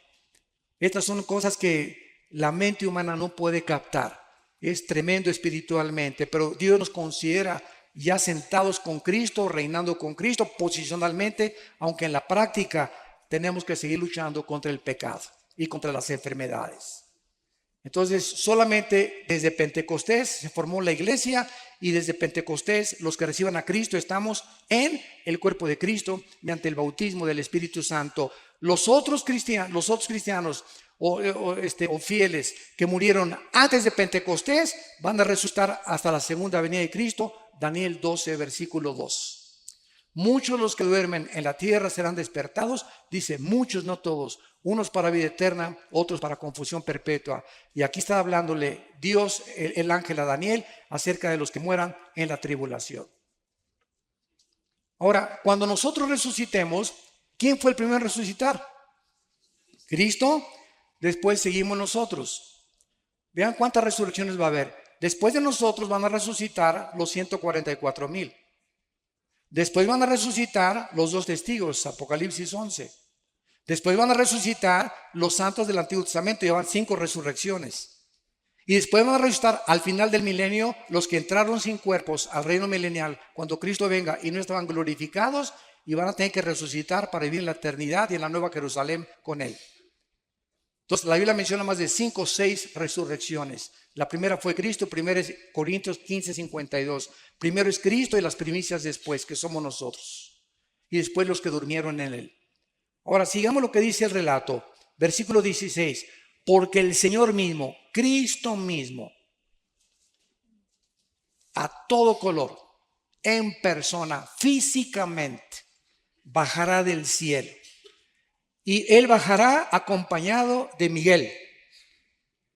Estas son cosas que la mente humana no puede captar. Es tremendo espiritualmente, pero Dios nos considera ya sentados con Cristo, reinando con Cristo posicionalmente, aunque en la práctica tenemos que seguir luchando contra el pecado y contra las enfermedades. Entonces, solamente desde Pentecostés se formó la iglesia y desde Pentecostés los que reciban a Cristo estamos en el cuerpo de Cristo mediante el bautismo del Espíritu Santo. Los otros cristianos o fieles que murieron antes de Pentecostés van a resucitar hasta la segunda venida de Cristo. Daniel 12, versículo 2. Muchos los que duermen en la tierra serán despertados, dice muchos, no todos, unos para vida eterna, otros para confusión perpetua. Y aquí está hablándole Dios, el ángel a Daniel, acerca de los que mueran en la tribulación. Ahora, cuando nosotros resucitemos, ¿quién fue el primero en resucitar? Cristo. Después seguimos nosotros. Vean cuántas resurrecciones va a haber. Después de nosotros van a resucitar los 144,000. Después van a resucitar los 2 testigos, Apocalipsis 11. Después van a resucitar los santos del Antiguo Testamento, llevan 5 resurrecciones. Y después van a resucitar al final del milenio los que entraron sin cuerpos al reino milenial cuando Cristo venga y no estaban glorificados y van a tener que resucitar para vivir en la eternidad y en la nueva Jerusalén con Él. Entonces la Biblia menciona más de 5 o 6 resurrecciones. La primera fue Cristo, 1 Corintios 15:52. Primero es Cristo y las primicias después, que somos nosotros. Y después los que durmieron en Él. Ahora sigamos lo que dice el relato. Versículo 16. Porque el Señor mismo, Cristo mismo, a todo color, en persona, físicamente, bajará del cielo. Y Él bajará acompañado de Miguel,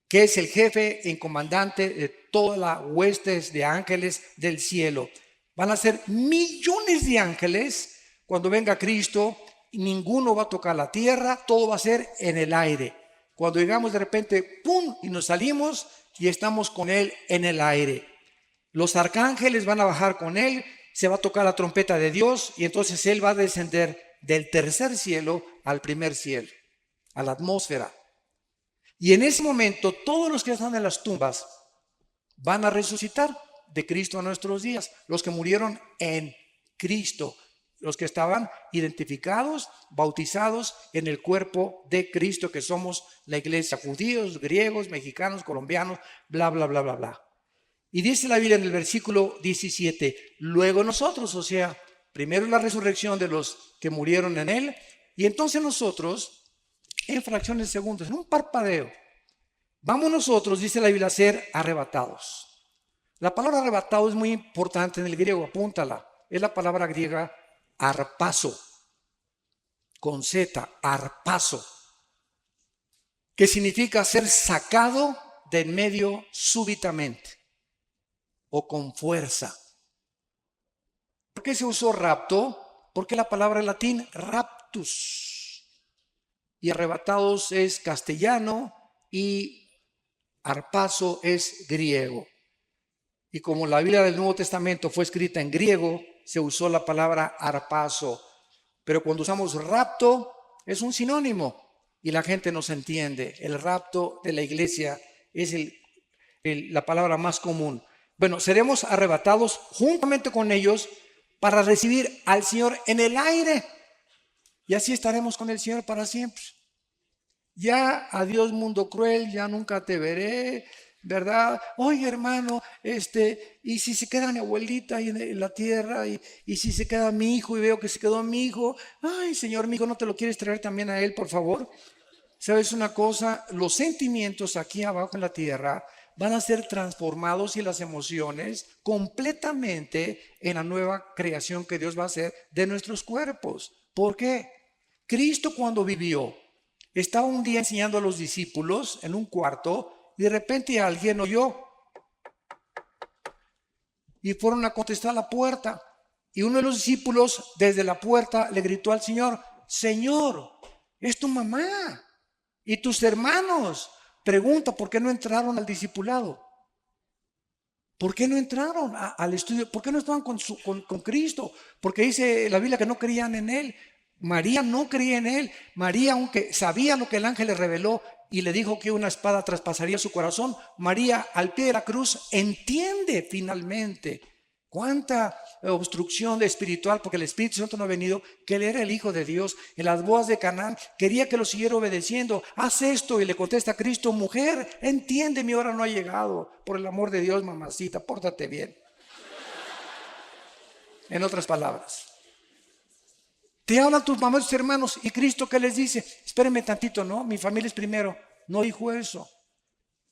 que es el jefe y comandante de todas las huestes de ángeles del cielo. Van a ser millones de ángeles cuando venga Cristo. Ninguno va a tocar la tierra, todo va a ser en el aire. Cuando llegamos de repente, ¡pum!, y nos salimos y estamos con Él en el aire. Los arcángeles van a bajar con Él, se va a tocar la trompeta de Dios y entonces Él va a descender del tercer cielo al primer cielo, a la atmósfera. Y en ese momento todos los que están en las tumbas van a resucitar de Cristo a nuestros días, los que murieron en Cristo, los que estaban identificados, bautizados en el cuerpo de Cristo, que somos la iglesia, judíos, griegos, mexicanos, colombianos, bla, bla, bla, bla, bla. Y dice la Biblia en el versículo 17, luego nosotros, o sea, primero la resurrección de los que murieron en Él, y entonces nosotros, en fracciones de segundos, en un parpadeo, vamos nosotros, dice la Biblia, a ser arrebatados. La palabra arrebatado es muy importante en el griego, apúntala. Es la palabra griega arpazo, con Z, arpazo, que significa ser sacado de en medio súbitamente o con fuerza. ¿Por qué se usó rapto? Porque la palabra en latín raptus. Y arrebatados es castellano y arpazo es griego. Y como la Biblia del Nuevo Testamento fue escrita en griego, se usó la palabra arpazo. Pero cuando usamos rapto, es un sinónimo y la gente no se entiende. El rapto de la iglesia es la palabra más común. Bueno, seremos arrebatados juntamente con ellos para recibir al Señor en el aire. Y así estaremos con el Señor para siempre. Ya, adiós mundo cruel, ya nunca te veré, ¿verdad? Oye, hermano, y si se queda mi abuelita ahí en la tierra, y si se queda mi hijo y veo que se quedó mi hijo, ay, Señor, mi hijo, ¿no te lo quieres traer también a él, por favor? ¿Sabes una cosa? Los sentimientos aquí abajo en la tierra van a ser transformados y las emociones completamente en la nueva creación que Dios va a hacer de nuestros cuerpos. ¿Por qué? Cristo cuando vivió, estaba un día enseñando a los discípulos en un cuarto y de repente alguien oyó y fueron a contestar a la puerta. Y uno de los discípulos desde la puerta le gritó al Señor, Señor, es tu mamá y tus hermanos. Pregunta, ¿por qué no entraron al discipulado? ¿Por qué no entraron al estudio? ¿Por qué no estaban con Cristo? Porque dice la Biblia que no creían en Él. María no creía en Él. María, aunque sabía lo que el ángel le reveló y le dijo que una espada traspasaría su corazón, María al pie de la cruz entiende finalmente cuánta obstrucción espiritual, porque el Espíritu Santo no ha venido, que Él era el Hijo de Dios. En las bodas de Canaán quería que lo siguiera obedeciendo. Haz esto, y le contesta a Cristo, mujer, entiende, mi hora no ha llegado. Por el amor de Dios, mamacita, pórtate bien. En otras palabras, te hablan tus mamás y tus hermanos, y Cristo, ¿qué les dice? Espérenme tantito, ¿no? Mi familia es primero. No dijo eso.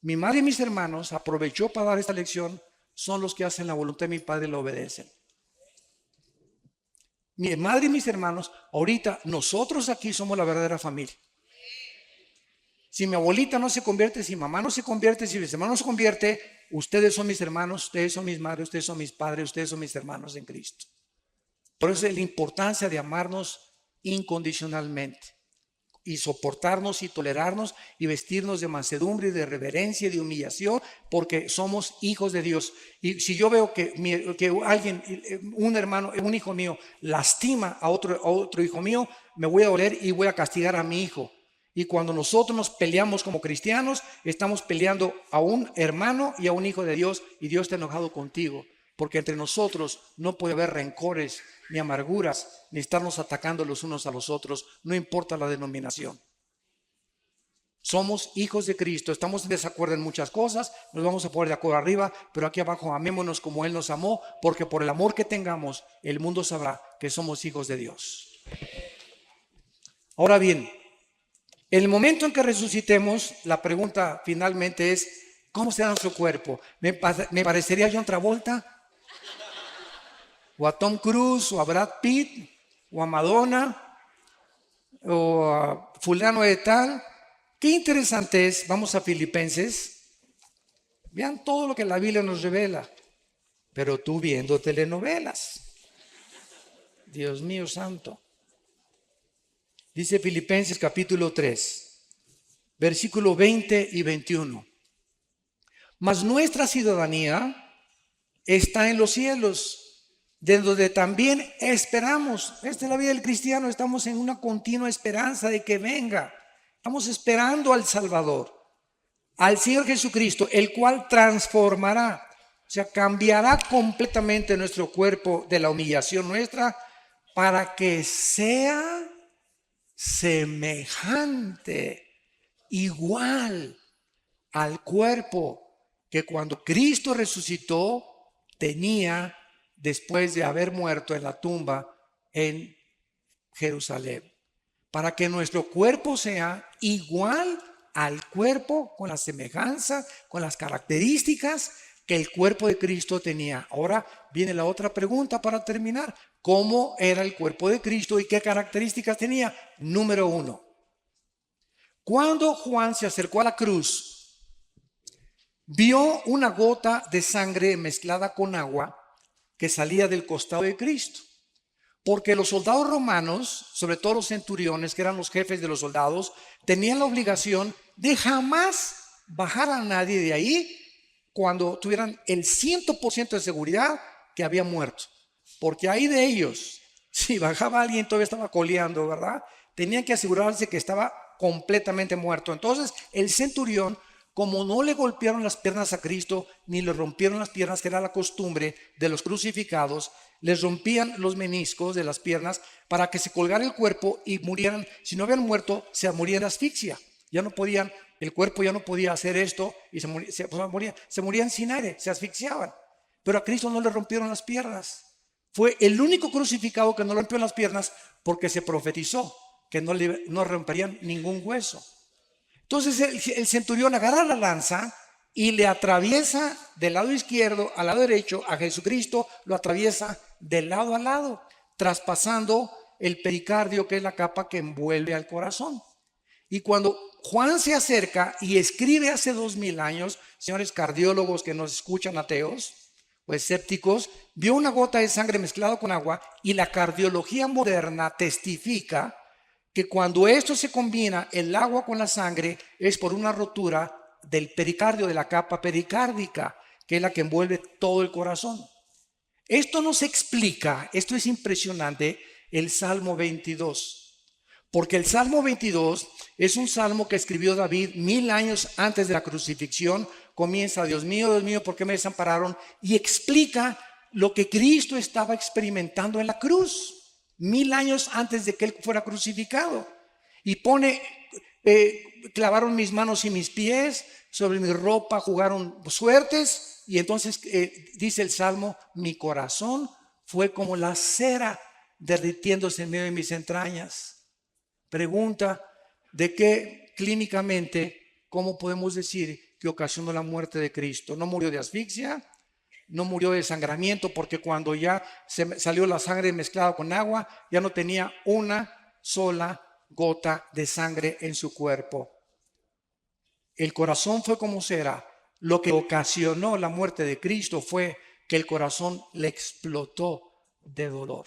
Mi madre y mis hermanos aprovechó para dar esta lección. Son los que hacen la voluntad de mi Padre y lo obedecen. Mi madre y mis hermanos, ahorita nosotros aquí somos la verdadera familia. Si mi abuelita no se convierte, si mi mamá no se convierte, si mi hermano no se convierte, ustedes son mis hermanos, ustedes son mis madres, ustedes son mis padres, ustedes son mis hermanos en Cristo. Por eso es la importancia de amarnos incondicionalmente y soportarnos y tolerarnos y vestirnos de mansedumbre y de reverencia y de humillación, porque somos hijos de Dios. Y si yo veo que alguien, un hermano, un hijo mío lastima a otro hijo mío, me voy a doler y voy a castigar a mi hijo. Y cuando nosotros nos peleamos como cristianos, estamos peleando a un hermano y a un hijo de Dios, y Dios está enojado contigo, porque entre nosotros no puede haber rencores ni amarguras, ni estarnos atacando los unos a los otros, no importa la denominación. Somos hijos de Cristo, estamos en desacuerdo en muchas cosas, nos vamos a poner de acuerdo arriba, pero aquí abajo amémonos como Él nos amó, porque por el amor que tengamos, el mundo sabrá que somos hijos de Dios. Ahora bien, En el momento en que resucitemos, la pregunta finalmente es, ¿cómo será nuestro cuerpo? ¿Me parecería a John Travolta? ¿O a Tom Cruise? ¿O a Brad Pitt? ¿O a Madonna? ¿O a fulano de tal? Qué interesante es, vamos a Filipenses, vean todo lo que la Biblia nos revela, pero tú viendo telenovelas, Dios mío santo. Dice Filipenses capítulo 3, versículo 20 y 21. Mas nuestra ciudadanía está en los cielos, de donde también esperamos. Esta es la vida del cristiano, estamos en una continua esperanza de que venga. Estamos esperando al Salvador, al Señor Jesucristo, el cual transformará, o sea, cambiará completamente nuestro cuerpo de la humillación nuestra para que sea semejante, igual al cuerpo que cuando Cristo resucitó tenía después de haber muerto en la tumba en Jerusalén. Para que nuestro cuerpo sea igual al cuerpo, con la semejanza, con las características que el cuerpo de Cristo tenía. Ahora viene la otra pregunta para terminar. ¿Cómo era el cuerpo de Cristo y qué características tenía? Número 1. Cuando Juan se acercó a la cruz, vio una gota de sangre mezclada con agua que salía del costado de Cristo. Porque los soldados romanos, sobre todo los centuriones, que eran los jefes de los soldados, tenían la obligación de jamás bajar a nadie de ahí cuando tuvieran el 100% de seguridad que había muerto. Porque ahí de ellos, si bajaba alguien todavía estaba coleando, ¿verdad? Tenían que asegurarse que estaba completamente muerto. Entonces el centurión, como no le golpearon las piernas a Cristo, ni le rompieron las piernas, que era la costumbre de los crucificados, les rompían los meniscos de las piernas para que se colgara el cuerpo y murieran. Si no habían muerto, se morían de asfixia. Ya no podían, el cuerpo ya no podía hacer esto y se morían sin aire, se asfixiaban. Pero a Cristo no le rompieron las piernas. Fue el único crucificado que no le rompió las piernas porque se profetizó que no romperían ningún hueso. Entonces el centurión agarra la lanza y le atraviesa del lado izquierdo al lado derecho a Jesucristo, lo atraviesa de lado a lado, traspasando el pericardio, que es la capa que envuelve al corazón. Y cuando Juan se acerca y escribe hace 2000 años, señores cardiólogos que nos escuchan, ateos o escépticos, vio una gota de sangre mezclada con agua, y la cardiología moderna testifica que cuando esto se combina, el agua con la sangre, es por una rotura del pericardio, de la capa pericárdica, que es la que envuelve todo el corazón. Esto nos explica, esto es impresionante, el Salmo 22. Porque el Salmo 22 es un salmo que escribió David 1000 años antes de la crucifixión. Comienza, Dios mío, ¿por qué me desampararon? Y explica lo que Cristo estaba experimentando en la cruz. 1000 años antes de que Él fuera crucificado. Y pone, clavaron mis manos y mis pies, sobre mi ropa jugaron suertes. Y entonces dice el Salmo, mi corazón fue como la cera derritiéndose en medio de mis entrañas. Pregunta, ¿de qué clínicamente, cómo podemos decir que ocasionó la muerte de Cristo? ¿No murió de asfixia? ¿No murió de desangramiento? Porque cuando ya salió la sangre mezclada con agua, ya no tenía una sola gota de sangre en su cuerpo. El corazón fue como cera. Lo que ocasionó la muerte de Cristo fue que el corazón le explotó de dolor.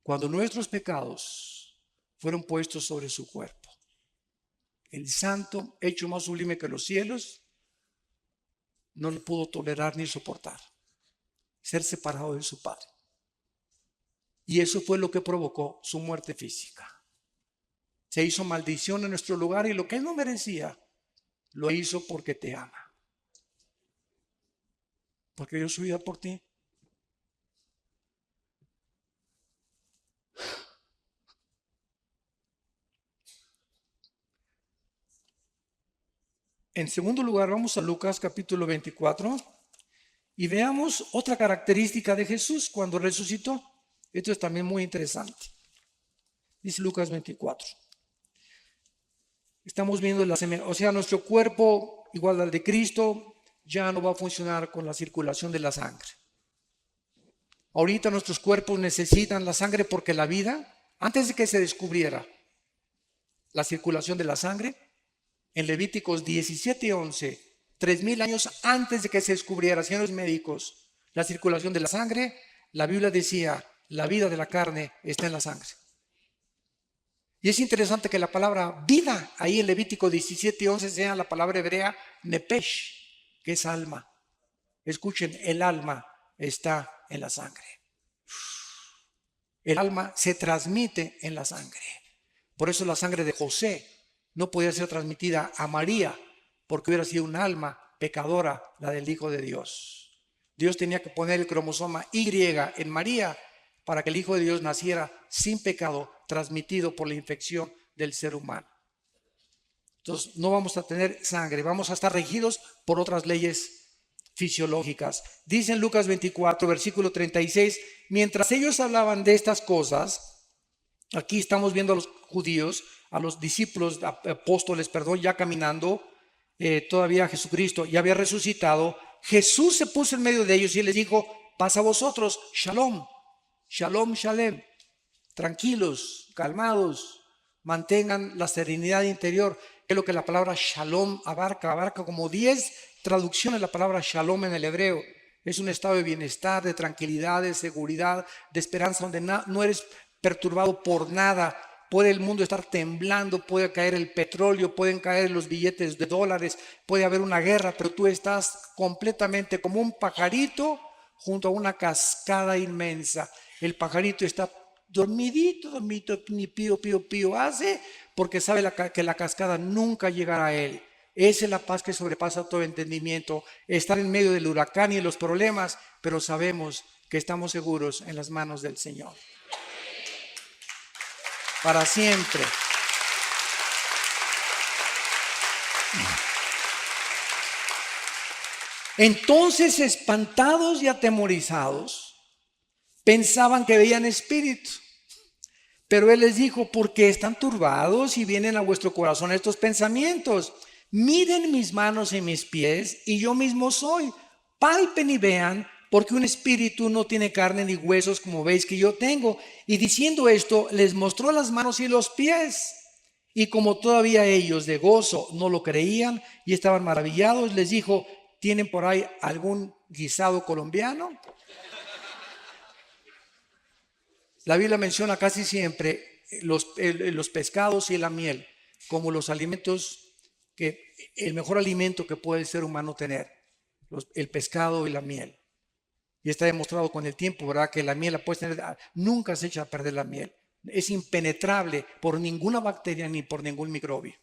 Cuando nuestros pecados fueron puestos sobre su cuerpo, el santo, hecho más sublime que los cielos, no lo pudo tolerar ni soportar, ser separado de su Padre. Y eso fue lo que provocó su muerte física. Se hizo maldición en nuestro lugar, y lo que Él no merecía, lo hizo porque te ama. Porque dio su vida por ti. En segundo lugar, vamos a Lucas capítulo 24. Y veamos otra característica de Jesús cuando resucitó. Esto es también muy interesante. Dice Lucas 24. Estamos viendo nuestro cuerpo, igual al de Cristo, ya no va a funcionar con la circulación de la sangre. Ahorita nuestros cuerpos necesitan la sangre porque la vida, antes de que se descubriera la circulación de la sangre, en Levíticos 17:11, 3000 años antes de que se descubriera, señores médicos, la circulación de la sangre, la Biblia decía, la vida de la carne está en la sangre. Y es interesante que la palabra vida, ahí en Levítico 17:11, sea la palabra hebrea nepesh, que es alma. Escuchen, el alma está en la sangre. El alma se transmite en la sangre. Por eso la sangre de José no podía ser transmitida a María, porque hubiera sido un alma pecadora, la del Hijo de Dios. Dios tenía que poner el cromosoma Y en María para que el Hijo de Dios naciera sin pecado, transmitido por la infección del ser humano. Entonces no vamos a tener sangre, vamos a estar regidos por otras leyes fisiológicas. Dice en Lucas 24, versículo 36, mientras ellos hablaban de estas cosas, aquí estamos viendo a los judíos, a los discípulos, apóstoles, ya caminando, todavía Jesucristo ya había resucitado. Jesús se puso en medio de ellos y les dijo, paz a vosotros, shalom, shalom, shalem, tranquilos, calmados, mantengan la serenidad interior, que es lo que la palabra shalom abarca como 10 traducciones. La palabra shalom en el hebreo es un estado de bienestar, de tranquilidad, de seguridad, de esperanza, donde no eres perturbado por nada. Puede el mundo estar temblando, puede caer el petróleo, pueden caer los billetes de dólares, puede haber una guerra, pero tú estás completamente como un pajarito junto a una cascada inmensa. El pajarito está dormidito, ni pío hace, porque sabe que la cascada nunca llegará a él. Esa es la paz que sobrepasa todo entendimiento. Estar en medio del huracán y los problemas, pero sabemos que estamos seguros en las manos del Señor. Para siempre. Entonces, espantados y atemorizados, pensaban que veían espíritus. Pero Él les dijo, ¿por qué están turbados y vienen a vuestro corazón estos pensamientos? Miren mis manos y mis pies, y yo mismo soy. Palpen y vean, porque un espíritu no tiene carne ni huesos, como veis que yo tengo. Y diciendo esto, les mostró las manos y los pies. Y como todavía ellos de gozo no lo creían y estaban maravillados, les dijo, ¿tienen por ahí algún guisado colombiano? La Biblia menciona casi siempre los pescados y la miel como los alimentos, el mejor alimento que puede el ser humano tener, el pescado y la miel. Y está demostrado con el tiempo, ¿verdad? Que la miel la puedes tener, nunca se echa a perder la miel. Es impenetrable por ninguna bacteria ni por ningún microbio.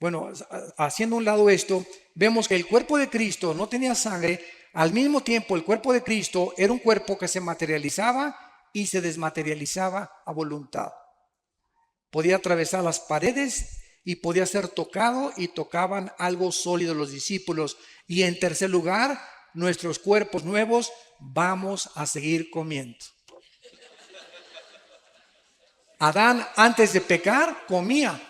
Bueno, haciendo a un lado esto, vemos que el cuerpo de Cristo no tenía sangre. Al mismo tiempo, el cuerpo de Cristo era un cuerpo que se materializaba y se desmaterializaba a voluntad. Podía atravesar las paredes y podía ser tocado, y tocaban algo sólido los discípulos. Y en tercer lugar, nuestros cuerpos nuevos vamos a seguir comiendo. Adán, antes de pecar, comía.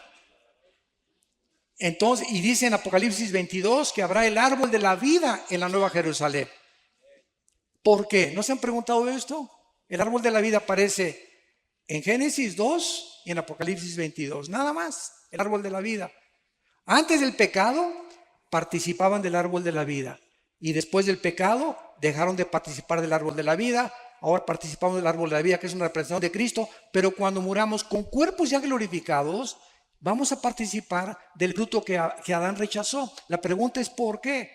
Entonces, y dice en Apocalipsis 22 que habrá el árbol de la vida en la Nueva Jerusalén. ¿Por qué? ¿No se han preguntado esto? El árbol de la vida aparece en Génesis 2 y en Apocalipsis 22. Nada más, el árbol de la vida. Antes del pecado, participaban del árbol de la vida. Y después del pecado, dejaron de participar del árbol de la vida. Ahora participamos del árbol de la vida, que es una representación de Cristo. Pero cuando muramos con cuerpos ya glorificados, vamos a participar del fruto que Adán rechazó. La pregunta es ¿por qué?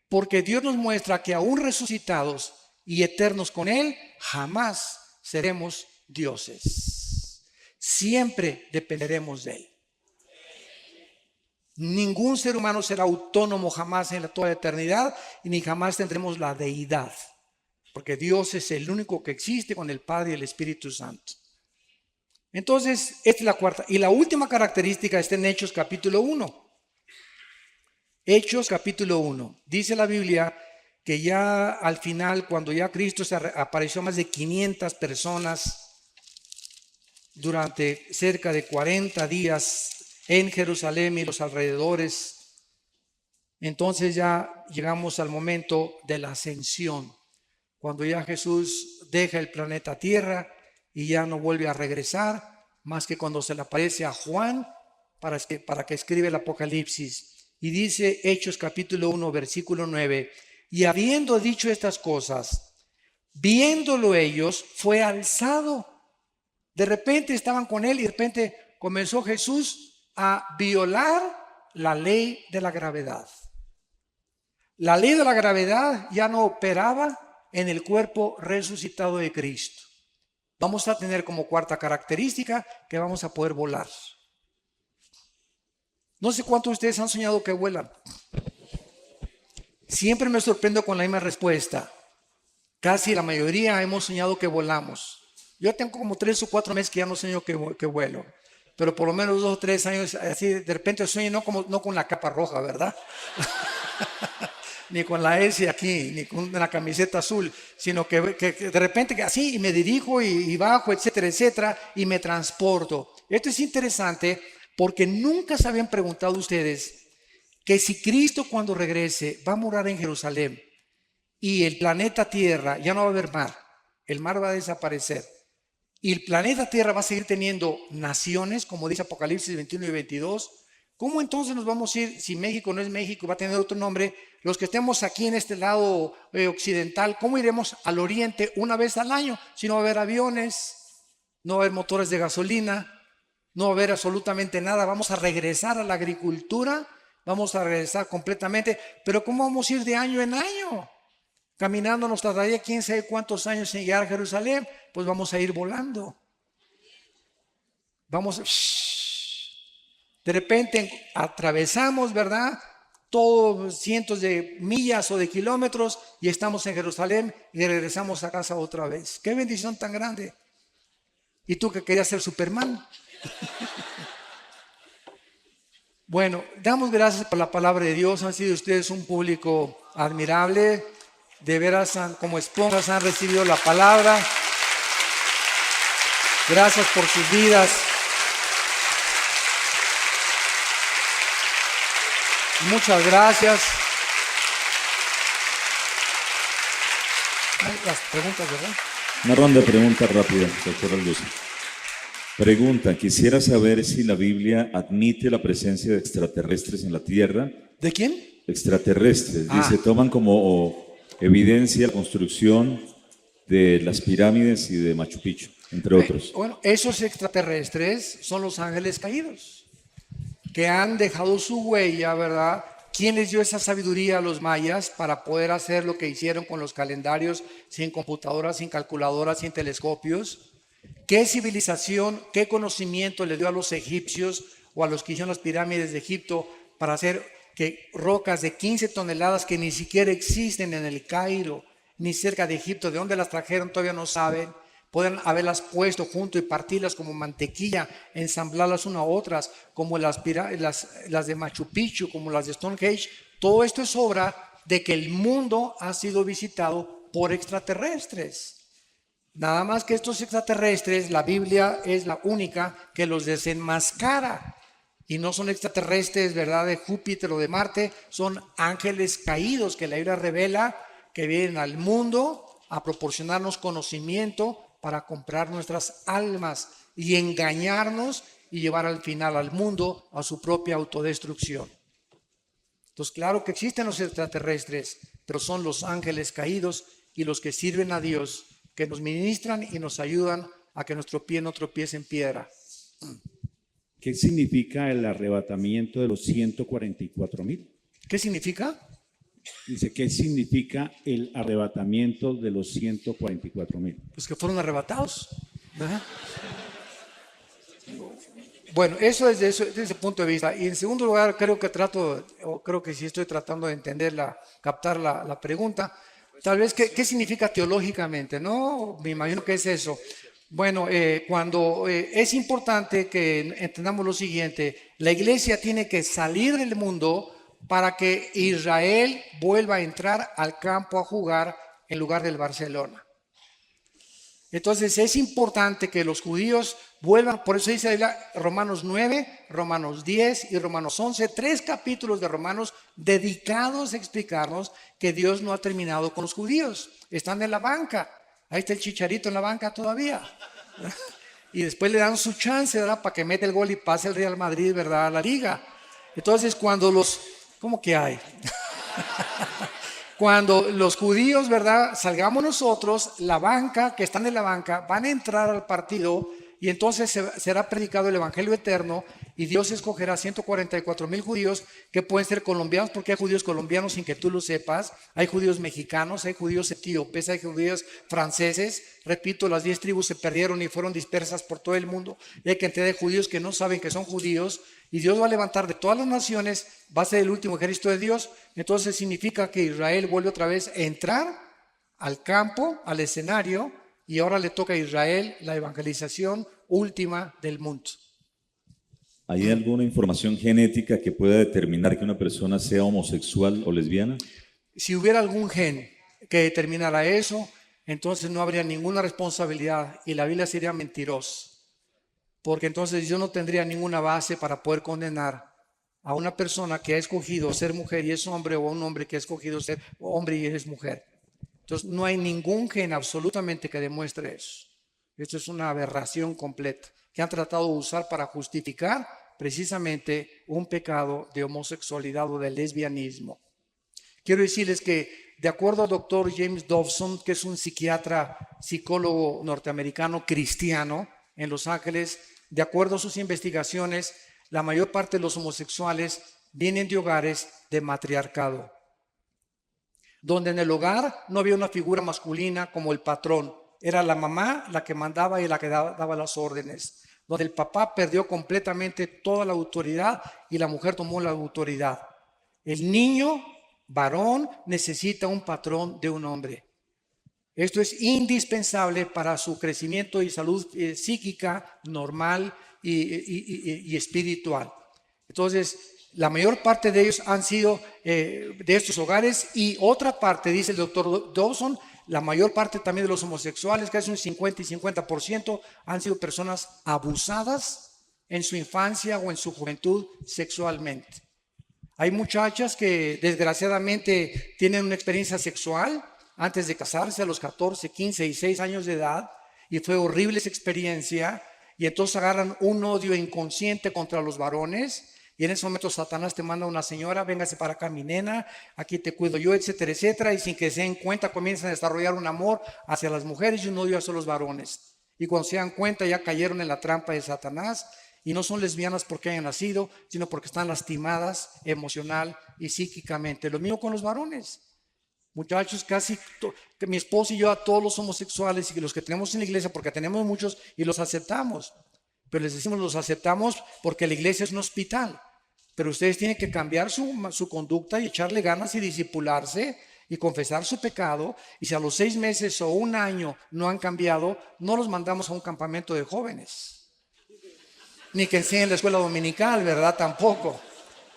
Porque Dios nos muestra que aún resucitados y eternos con Él, jamás seremos dioses. Siempre dependeremos de Él. Ningún ser humano será autónomo jamás en toda la eternidad, y ni jamás tendremos la deidad. Porque Dios es el único que existe con el Padre y el Espíritu Santo. Entonces, esta es la cuarta. Y la última característica está en Hechos capítulo 1. Hechos capítulo 1. Dice la Biblia que ya al final, cuando ya Cristo se apareció a más de 500 personas durante cerca de 40 días en Jerusalén y los alrededores, entonces ya llegamos al momento de la ascensión, cuando ya Jesús deja el planeta Tierra y ya no vuelve a regresar, más que cuando se le aparece a Juan para que escribe el Apocalipsis. Y dice Hechos capítulo 1, versículo 9, y habiendo dicho estas cosas, viéndolo ellos, fue alzado. De repente estaban con él y de repente comenzó Jesús a violar la ley de la gravedad. La ley de la gravedad ya no operaba en el cuerpo resucitado de Cristo. Vamos a tener como cuarta característica que vamos a poder volar. No sé cuántos de ustedes han soñado que vuelan. Siempre me sorprendo con la misma respuesta. Casi la mayoría hemos soñado que volamos. Yo tengo como 3 o 4 meses que ya no sueño que vuelo. Pero por lo menos 2 o 3 años, así de repente sueño no con la capa roja, ¿verdad? Ni con la S aquí, ni con la camiseta azul, sino que de repente así y me dirijo y bajo, etcétera, etcétera, y me transporto. Esto es interesante porque nunca se habían preguntado ustedes que si Cristo cuando regrese va a morar en Jerusalén y el planeta Tierra ya no va a haber mar, el mar va a desaparecer y el planeta Tierra va a seguir teniendo naciones, como dice Apocalipsis 21 y 22, ¿cómo entonces nos vamos a ir si México no es México, va a tener otro nombre? Los que estemos aquí en este lado occidental, ¿cómo iremos al oriente una vez al año? Si no va a haber aviones, no va a haber motores de gasolina, no va a haber absolutamente nada, vamos a regresar a la agricultura, vamos a regresar completamente, pero ¿cómo vamos a ir de año en año? Caminando nos tardaría quién sabe cuántos años en llegar a Jerusalén, pues vamos a ir volando. De repente atravesamos, ¿verdad? Todos cientos de millas o de kilómetros y estamos en Jerusalén y regresamos a casa otra vez. ¡Qué bendición tan grande! ¿Y tú que querías ser Superman? Bueno, damos gracias por la palabra de Dios. Han sido ustedes un público admirable. De veras, como esponjas han recibido la palabra. Gracias por sus vidas. Muchas gracias. Las preguntas, ¿verdad? Una ronda de preguntas rápidas, doctor Alduzo. Pregunta, quisiera saber si la Biblia admite la presencia de extraterrestres en la Tierra. ¿De quién? Extraterrestres. Dice, toman como evidencia la construcción de las pirámides y de Machu Picchu, entre otros. Bueno, esos extraterrestres son los ángeles caídos, que han dejado su huella, ¿verdad? ¿Quién les dio esa sabiduría a los mayas para poder hacer lo que hicieron con los calendarios sin computadoras, sin calculadoras, sin telescopios? ¿Qué civilización, qué conocimiento le dio a los egipcios o a los que hicieron las pirámides de Egipto para hacer que rocas de 15 toneladas que ni siquiera existen en el Cairo, ni cerca de Egipto, de dónde las trajeron todavía no saben, pueden haberlas puesto junto y partirlas como mantequilla, ensamblarlas una a otras, como las de Machu Picchu, como las de Stonehenge? Todo esto es obra de que el mundo ha sido visitado por extraterrestres. Nada más que estos extraterrestres, la Biblia es la única que los desenmascara. Y no son extraterrestres, ¿verdad?, de Júpiter o de Marte, son ángeles caídos que la Biblia revela que vienen al mundo a proporcionarnos conocimiento para comprar nuestras almas y engañarnos y llevar al final al mundo a su propia autodestrucción. Entonces, claro que existen los extraterrestres, pero son los ángeles caídos y los que sirven a Dios, que nos ministran y nos ayudan a que nuestro pie no tropiece en piedra. ¿Qué significa el arrebatamiento de los 144,000? ¿Qué significa? Dice, ¿qué significa el arrebatamiento de los 144,000? Pues que fueron arrebatados. ¿Verdad? Bueno, eso es desde ese punto de vista. Y en segundo lugar, creo que sí estoy tratando de captar la pregunta. Tal vez, ¿qué significa teológicamente? No, me imagino que es eso. Bueno, es importante que entendamos lo siguiente: la iglesia tiene que salir del mundo para que Israel vuelva a entrar al campo a jugar en lugar del Barcelona. Entonces es importante que los judíos vuelvan, por eso dice Romanos 9, Romanos 10 y Romanos 11, 3 capítulos de Romanos dedicados a explicarnos que Dios no ha terminado con los judíos. Están en la banca, ahí está el Chicharito en la banca todavía. Y después le dan su chance, ¿verdad? Para que meta el gol y pase el Real Madrid, ¿verdad? A la liga. Entonces cuando ¿cómo que hay? Cuando los judíos, ¿verdad? Salgamos nosotros, la banca, que están en la banca, van a entrar al partido y entonces será predicado el Evangelio eterno y Dios escogerá 144,000 judíos que pueden ser colombianos, porque hay judíos colombianos sin que tú lo sepas, hay judíos mexicanos, hay judíos etíopes, hay judíos franceses. Repito, las 10 tribus se perdieron y fueron dispersas por todo el mundo y hay cantidad de judíos que no saben que son judíos. Y Dios va a levantar de todas las naciones, va a ser el último ejército de Dios. Entonces significa que Israel vuelve otra vez a entrar al campo, al escenario, y ahora le toca a Israel la evangelización última del mundo. ¿Hay alguna información genética que pueda determinar que una persona sea homosexual o lesbiana? Si hubiera algún gen que determinara eso, entonces no habría ninguna responsabilidad y la Biblia sería mentirosa. Porque entonces yo no tendría ninguna base para poder condenar a una persona que ha escogido ser mujer y es hombre, o a un hombre que ha escogido ser hombre y es mujer. Entonces no hay ningún gen absolutamente que demuestre eso. Esto es una aberración completa que han tratado de usar para justificar precisamente un pecado de homosexualidad o de lesbianismo. Quiero decirles que de acuerdo al doctor James Dobson, que es un psiquiatra, psicólogo norteamericano cristiano en Los Ángeles, de acuerdo a sus investigaciones, la mayor parte de los homosexuales vienen de hogares de matriarcado, donde en el hogar no había una figura masculina como el patrón. Era la mamá la que mandaba y la que daba las órdenes, donde el papá perdió completamente toda la autoridad y la mujer tomó la autoridad. El niño varón necesita un patrón de un hombre. Esto es indispensable para su crecimiento y salud psíquica normal y espiritual. Entonces, la mayor parte de ellos han sido de estos hogares, y otra parte, dice el doctor Dawson, la mayor parte también de los homosexuales, casi un 50 y 50%, han sido personas abusadas en su infancia o en su juventud sexualmente. Hay muchachas que desgraciadamente tienen una experiencia sexual antes de casarse a los 14, 15 y 16 años de edad, y fue horrible esa experiencia, y entonces agarran un odio inconsciente contra los varones, y en ese momento Satanás te manda a una señora: véngase para acá mi nena, aquí te cuido yo, etcétera, etcétera, y sin que se den cuenta comienzan a desarrollar un amor hacia las mujeres y un odio hacia los varones, y cuando se dan cuenta ya cayeron en la trampa de Satanás, y no son lesbianas porque hayan nacido, sino porque están lastimadas emocional y psíquicamente. Lo mismo con los varones. Muchachos, que mi esposo y yo, a todos los homosexuales y los que tenemos en la iglesia, porque tenemos muchos y los aceptamos, pero les decimos los aceptamos porque la iglesia es un hospital, pero ustedes tienen que cambiar su conducta y echarle ganas y discipularse y confesar su pecado, y si a los 6 meses o un año no han cambiado, no los mandamos a un campamento de jóvenes, ni que enseñen la escuela dominical, ¿verdad? Tampoco.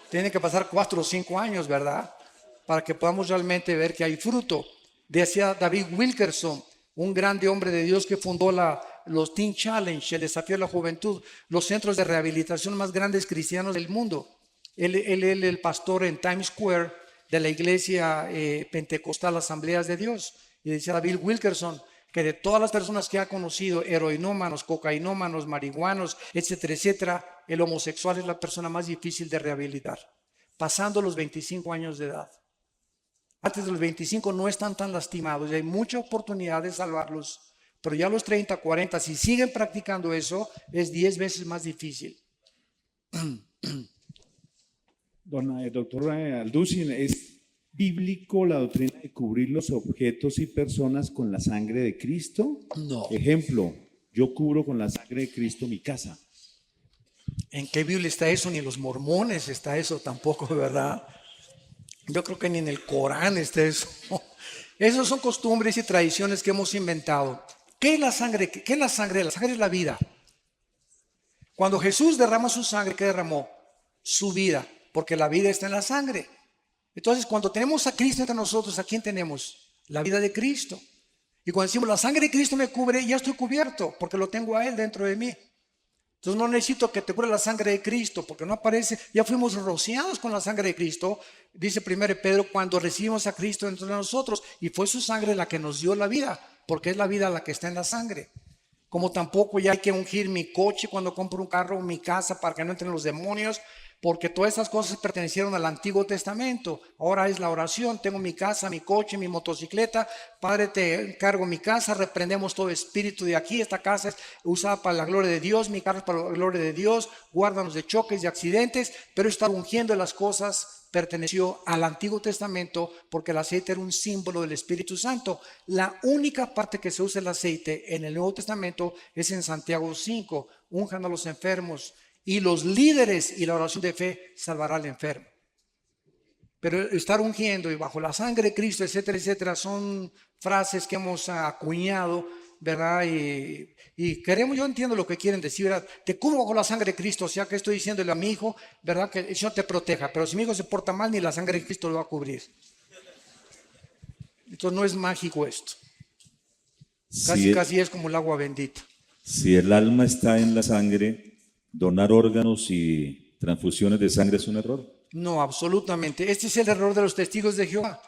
Tienen que pasar 4 o 5 años, ¿verdad?, para que podamos realmente ver que hay fruto. Decía David Wilkerson, un grande hombre de Dios que fundó los Teen Challenge, el desafío de la juventud, los centros de rehabilitación más grandes cristianos del mundo. Él el pastor en Times Square de la iglesia pentecostal Asambleas de Dios. Y decía David Wilkerson que de todas las personas que ha conocido, heroinómanos, cocainómanos, marihuanos, etcétera, etcétera, el homosexual es la persona más difícil de rehabilitar, pasando los 25 años de edad. Antes de los 25 no están tan lastimados y hay mucha oportunidad de salvarlos, pero ya a los 30, 40, si siguen practicando eso, es 10 veces más difícil. Doctor Alducin, ¿es bíblico la doctrina de cubrir los objetos y personas con la sangre de Cristo? No. Ejemplo, yo cubro con la sangre de Cristo mi casa. ¿En qué Biblia está eso? Ni en los mormones está eso tampoco, ¿verdad? Yo creo que ni en el Corán está eso. Esas son costumbres y tradiciones que hemos inventado. ¿Qué es la sangre? ¿Qué es la sangre? La sangre es la vida. Cuando Jesús derrama su sangre, ¿qué derramó? Su vida, porque la vida está en la sangre. Entonces, cuando tenemos a Cristo entre nosotros, ¿a quién tenemos? La vida de Cristo. Y cuando decimos, la sangre de Cristo me cubre, ya estoy cubierto, porque lo tengo a Él dentro de mí. Entonces no necesito que te cure la sangre de Cristo, porque no aparece, ya fuimos rociados con la sangre de Cristo, dice 1 Pedro, cuando recibimos a Cristo dentro de nosotros, y fue su sangre la que nos dio la vida, porque es la vida la que está en la sangre. Como tampoco ya hay que ungir mi coche cuando compro un carro, mi casa, para que no entren los demonios, porque todas esas cosas pertenecieron al Antiguo Testamento. Ahora es la oración, tengo mi casa, mi coche, mi motocicleta. Padre, te encargo mi casa, reprendemos todo espíritu de aquí. Esta casa es usada para la gloria de Dios, mi carro es para la gloria de Dios. Guárdanos de choques, de accidentes, pero estar ungiendo las cosas perteneció al Antiguo Testamento, porque el aceite era un símbolo del Espíritu Santo. La única parte que se usa el aceite en el Nuevo Testamento es en Santiago 5, unjan a los enfermos, y los líderes y la oración de fe salvará al enfermo. Pero estar ungiendo y bajo la sangre de Cristo, etcétera, etcétera, son frases que hemos acuñado, ¿verdad? Y queremos, yo entiendo lo que quieren decir, ¿verdad? Te cubro bajo la sangre de Cristo, o sea que estoy diciéndole a mi hijo, ¿verdad? Que el Señor te proteja, pero si mi hijo se porta mal, ni la sangre de Cristo lo va a cubrir. Entonces no es mágico esto. Casi es como el agua bendita. Si el alma está en la sangre, donar órganos y transfusiones de sangre es un error. No, absolutamente. Este es el error de los testigos de Jehová.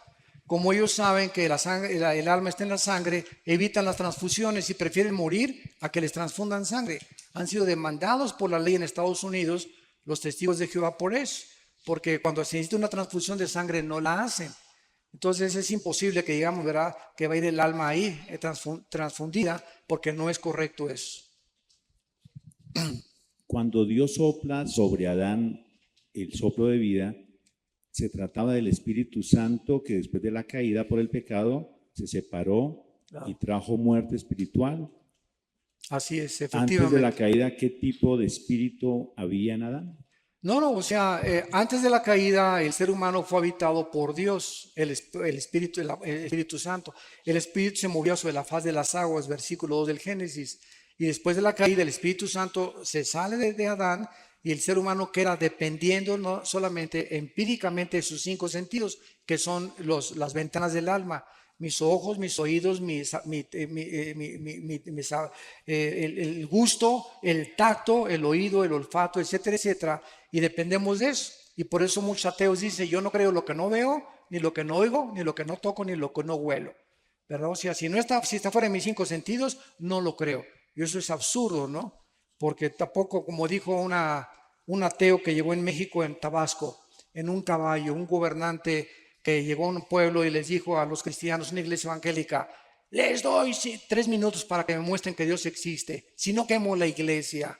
Como ellos saben que el alma está en la sangre, evitan las transfusiones y prefieren morir a que les transfundan sangre. Han sido demandados por la ley en Estados Unidos los testigos de Jehová por eso, porque cuando se necesita una transfusión de sangre no la hacen. Entonces es imposible que digamos, ¿verdad?, que va a ir el alma ahí transfundida, porque no es correcto eso. Cuando Dios sopla sobre Adán el soplo de vida, se trataba del Espíritu Santo que después de la caída por el pecado se separó y trajo muerte espiritual. Así es, efectivamente. Antes de la caída, ¿qué tipo de espíritu había en Adán? No, o sea, antes de la caída el ser humano fue habitado por Dios, el Espíritu Santo. El Espíritu se movía sobre la faz de las aguas, versículo 2 del Génesis. Y después de la caída el Espíritu Santo se sale de Adán, y el ser humano queda dependiendo no solamente empíricamente de sus 5 sentidos, que son las ventanas del alma: mis ojos, mis oídos, el gusto, el tacto, el oído, el olfato, etcétera, etcétera. Y dependemos de eso. Y por eso muchos ateos dicen: yo no creo lo que no veo, ni lo que no oigo, ni lo que no toco, ni lo que no huelo, ¿verdad? O sea, si está fuera de mis 5 sentidos, no lo creo. Y eso es absurdo, ¿no? Porque tampoco, como dijo un ateo que llegó en México, en Tabasco, en un caballo, un gobernante que llegó a un pueblo y les dijo a los cristianos, una iglesia evangélica: les doy 3 minutos para que me muestren que Dios existe, si no quemo la iglesia.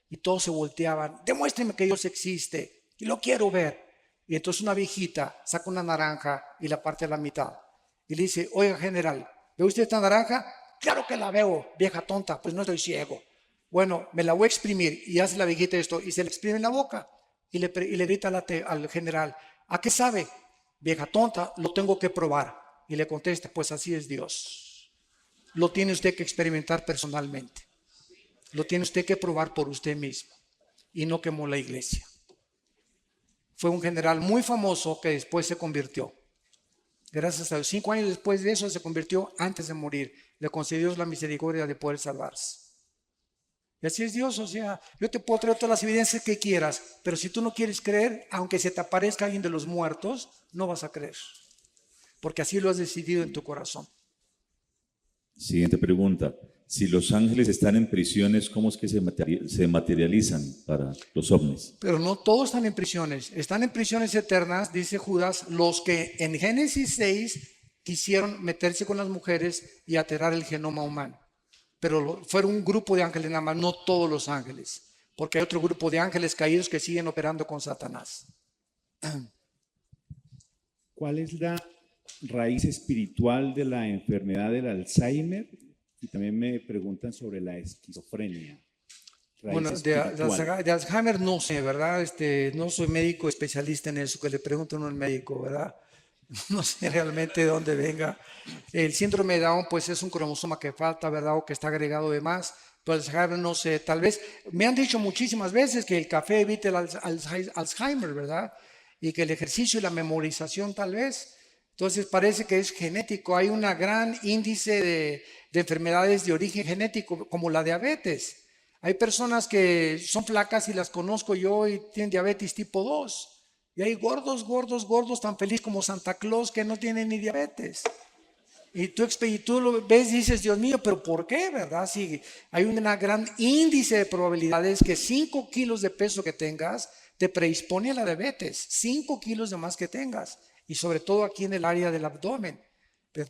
Y todos se volteaban: demuéstrenme que Dios existe, y lo quiero ver. Y entonces una viejita saca una naranja y la parte a la mitad y le dice: oiga, general, ¿ve usted esta naranja? Claro que la veo, vieja tonta, pues no estoy ciego. Bueno, me la voy a exprimir. Y hace la viejita esto y se le exprime en la boca y le grita al general: ¿a qué sabe? Vieja tonta, lo tengo que probar. Y le contesta: pues así es Dios. Lo tiene usted que experimentar personalmente. Lo tiene usted que probar por usted mismo. Y no quemó la iglesia. Fue un general muy famoso que después se convirtió. Gracias a Dios, 5 años después de eso se convirtió antes de morir. Le concedió la misericordia de poder salvarse. Y así es Dios. O sea, yo te puedo traer todas las evidencias que quieras, pero si tú no quieres creer, aunque se te aparezca alguien de los muertos, no vas a creer, porque así lo has decidido en tu corazón. Siguiente pregunta. Si los ángeles están en prisiones, ¿cómo es que se materializan para los ovnis? Pero no todos están en prisiones. Están en prisiones eternas, dice Judas, los que en Génesis 6 quisieron meterse con las mujeres y alterar el genoma humano. Pero fueron un grupo de ángeles nada más, no todos los ángeles, porque hay otro grupo de ángeles caídos que siguen operando con Satanás. ¿Cuál es la raíz espiritual de la enfermedad del Alzheimer? Y también me preguntan sobre la esquizofrenia. Bueno, de Alzheimer no sé, ¿verdad? No soy médico especialista en eso, que le pregunte uno al médico, ¿verdad? No sé realmente de dónde venga. El síndrome de Down, pues es un cromosoma que falta, ¿verdad? O que está agregado de más. Pero Alzheimer no sé, tal vez. Me han dicho muchísimas veces que el café evita el Alzheimer, ¿verdad? y que el ejercicio y la memorización tal vez. Entonces parece que es genético. Hay un gran índice de enfermedades de origen genético, como la diabetes. Hay personas que son flacas y las conozco yo y tienen diabetes tipo 2. Y hay gordos, gordos, gordos, tan feliz como Santa Claus que no tienen ni diabetes. Y tú lo ves y dices, Dios mío, ¿pero por qué, verdad? Sí, hay un gran índice de probabilidades que 5 kilos de peso que tengas te predispone a la diabetes. 5 kilos de más que tengas. Y sobre todo aquí en el área del abdomen.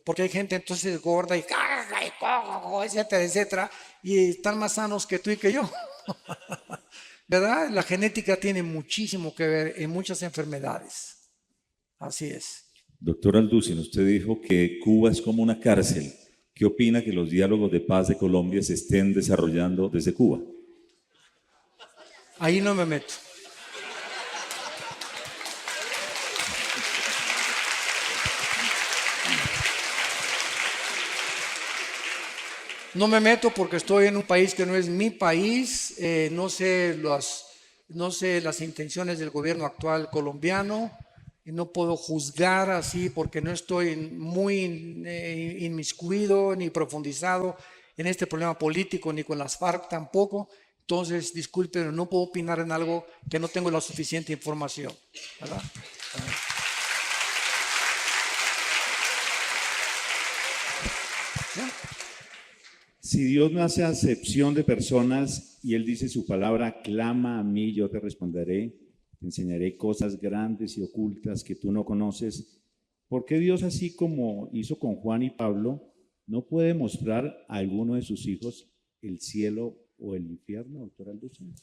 Porque hay gente entonces gorda y etcétera, etcétera. Y están más sanos que tú y que yo. ¿Verdad? La genética tiene muchísimo que ver en muchas enfermedades. Así es. Doctor Alducin, usted dijo que Cuba es como una cárcel. ¿Qué opina que los diálogos de paz de Colombia se estén desarrollando desde Cuba? Ahí no me meto. No me meto porque estoy en un país que no es mi país. No sé las intenciones del gobierno actual colombiano. Y no puedo juzgar así porque no estoy muy inmiscuido ni profundizado en este problema político, ni con las FARC tampoco. Entonces, disculpen, no puedo opinar en algo que no tengo la suficiente información, ¿verdad? Si Dios no hace acepción de personas y Él dice su palabra, clama a mí, yo te responderé, te enseñaré cosas grandes y ocultas que tú no conoces. ¿Por qué Dios, así como hizo con Juan y Pablo, no puede mostrar a alguno de sus hijos el cielo o el infierno, doctor Alducin?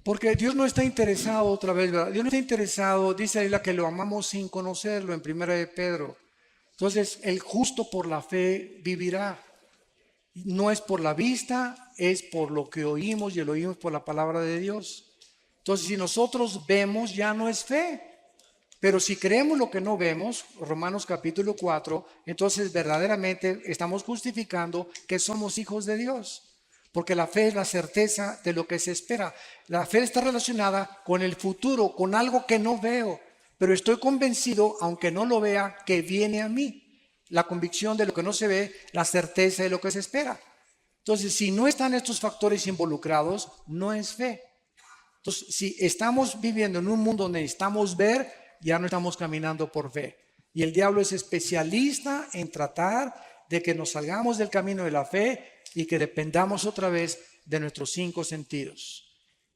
Porque Dios no está interesado, otra vez, ¿verdad? Dios no está interesado, dice ahí la que lo amamos sin conocerlo, en 1 de Pedro. Entonces, el justo por la fe vivirá. No es por la vista, es por lo que oímos, y lo oímos por la palabra de Dios. Entonces, si nosotros vemos, ya no es fe. Pero si creemos lo que no vemos, Romanos capítulo 4, entonces verdaderamente estamos justificando que somos hijos de Dios. Porque la fe es la certeza de lo que se espera. La fe está relacionada con el futuro, con algo que no veo. Pero estoy convencido, aunque no lo vea, que viene a mí. La convicción de lo que no se ve, la certeza de lo que se espera. Entonces, si no están estos factores involucrados, no es fe. Entonces, si estamos viviendo en un mundo donde necesitamos ver, ya no estamos caminando por fe. Y el diablo es especialista en tratar de que nos salgamos del camino de la fe y que dependamos otra vez de nuestros 5 sentidos.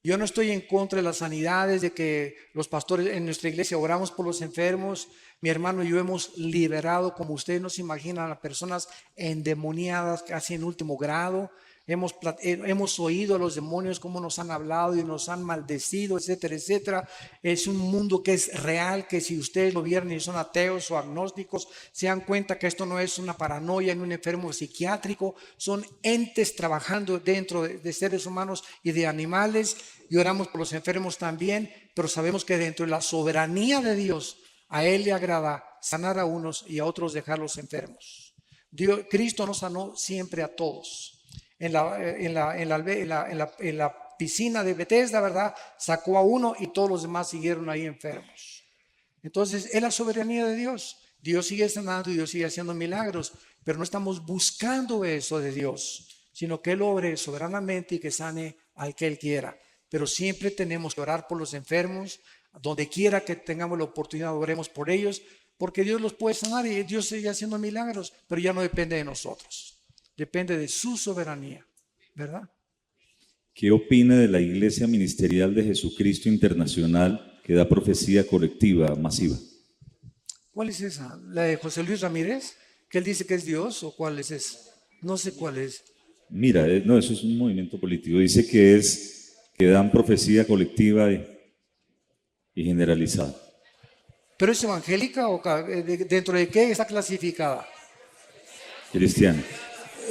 Yo no estoy en contra de las sanidades, de que los pastores en nuestra iglesia oramos por los enfermos. Mi hermano y yo hemos liberado, como ustedes no se imaginan, a personas endemoniadas casi en último grado. Hemos oído a los demonios cómo nos han hablado y nos han maldecido, etcétera, etcétera. Es un mundo que es real, que si ustedes lo vieron y son ateos o agnósticos, se dan cuenta que esto no es una paranoia en un enfermo psiquiátrico, son entes trabajando dentro de seres humanos y de animales, y oramos por los enfermos también, pero sabemos que dentro de la soberanía de Dios, a Él le agrada sanar a unos y a otros dejarlos enfermos. Cristo nos sanó siempre a todos. En la piscina de Bethesda, ¿verdad? Sacó a uno y todos los demás siguieron ahí enfermos. Entonces, es la soberanía de Dios. Dios sigue sanando y Dios sigue haciendo milagros, pero no estamos buscando eso de Dios, sino que Él obre soberanamente y que sane al que Él quiera. Pero siempre tenemos que orar por los enfermos, donde quiera que tengamos la oportunidad, oremos por ellos, porque Dios los puede sanar y Dios sigue haciendo milagros, pero ya no depende de nosotros. Depende de su soberanía, ¿verdad? ¿Qué opina de la Iglesia Ministerial de Jesucristo Internacional que da profecía colectiva masiva? ¿Cuál es esa? ¿La de José Luis Ramírez? ¿Que él dice que es Dios o cuál es esa? No sé cuál es. Mira, no, eso es un movimiento político. Dice que dan profecía colectiva y generalizada. ¿Pero es evangélica o dentro de qué está clasificada? Cristiana.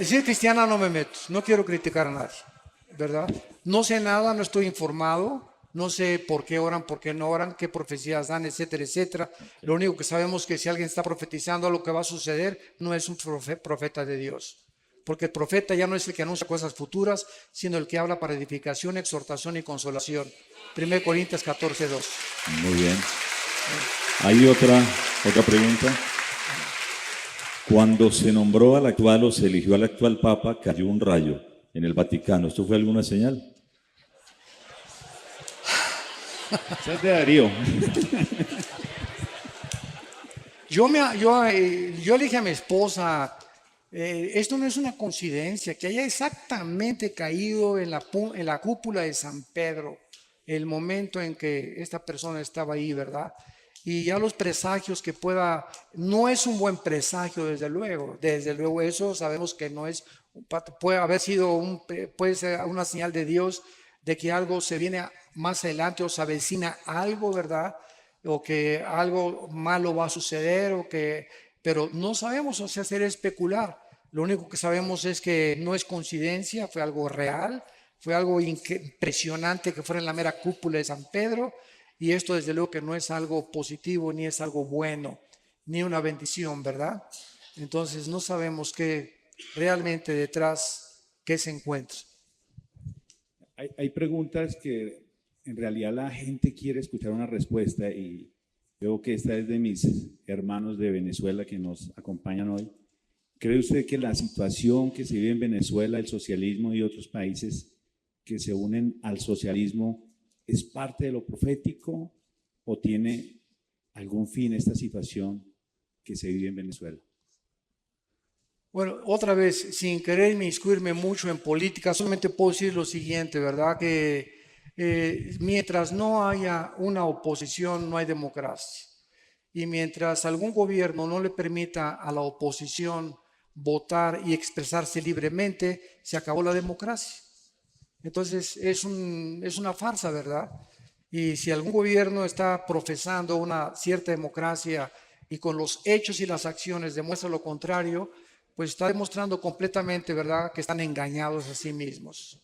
Si es cristiana no me meto, no quiero criticar a nadie, ¿verdad? No sé nada, no estoy informado, no sé por qué oran, por qué no oran, qué profecías dan, etcétera, etcétera. Lo único que sabemos es que si alguien está profetizando lo que va a suceder, no es un profeta de Dios. Porque el profeta ya no es el que anuncia cosas futuras, sino el que habla para edificación, exhortación y consolación. 1 Corintios 14:2. Muy bien. Hay otra pregunta. Cuando se nombró al actual o se eligió al actual Papa, cayó un rayo en el Vaticano. ¿Esto fue alguna señal? Esa es de Darío. Yo le dije a mi esposa, esto no es una coincidencia, que haya exactamente caído en la cúpula de San Pedro, el momento en que esta persona estaba ahí, ¿verdad? Y ya los presagios que no es un buen presagio, desde luego eso sabemos que no es, puede haber sido puede ser una señal de Dios de que algo se viene más adelante o se avecina algo, ¿verdad? O que algo malo va a suceder, pero no sabemos, o sea, hacer especular. Lo único que sabemos es que no es coincidencia, fue algo real, fue algo impresionante que fuera en la mera cúpula de San Pedro, y esto desde luego que no es algo positivo, ni es algo bueno, ni una bendición, ¿verdad? Entonces no sabemos qué realmente detrás, qué se encuentra. Hay preguntas que en realidad la gente quiere escuchar una respuesta y veo que esta es de mis hermanos de Venezuela que nos acompañan hoy. ¿Cree usted que la situación que se vive en Venezuela, el socialismo y otros países que se unen al socialismo es parte de lo profético o tiene algún fin esta situación que se vive en Venezuela? Bueno, otra vez, sin querer inmiscuirme mucho en política, solamente puedo decir lo siguiente, ¿verdad? Que mientras no haya una oposición, no hay democracia. Y mientras algún gobierno no le permita a la oposición votar y expresarse libremente, se acabó la democracia. Entonces es una farsa, ¿verdad? Y si algún gobierno está profesando una cierta democracia y con los hechos y las acciones demuestra lo contrario, pues está demostrando completamente, ¿verdad?, que están engañados a sí mismos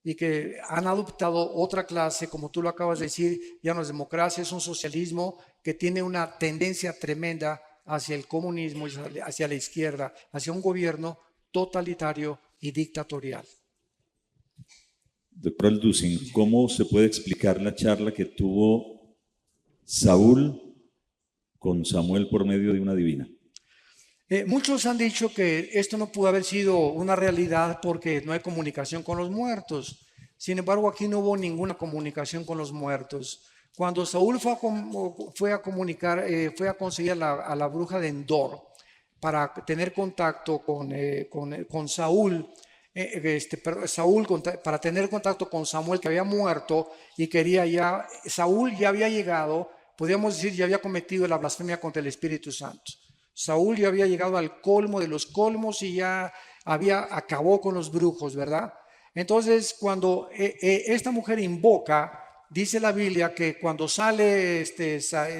y que han adoptado otra clase, como tú lo acabas de decir, ya no es democracia, es un socialismo que tiene una tendencia tremenda hacia el comunismo, hacia la izquierda, hacia un gobierno totalitario y dictatorial. Doctor Alducin, ¿cómo se puede explicar la charla que tuvo Saúl con Samuel por medio de una divina? Muchos han dicho que esto no pudo haber sido una realidad porque no hay comunicación con los muertos. Sin embargo, aquí no hubo ninguna comunicación con los muertos. Cuando Saúl fue a comunicar, fue a conseguir a la bruja de Endor para tener contacto con Saúl, para tener contacto con Samuel, que había muerto y Saúl ya había llegado, podríamos decir, ya había cometido la blasfemia contra el Espíritu Santo. Saúl ya había llegado al colmo de los colmos y ya acabó con los brujos, ¿verdad? Entonces, cuando esta mujer invoca, dice la Biblia que cuando sale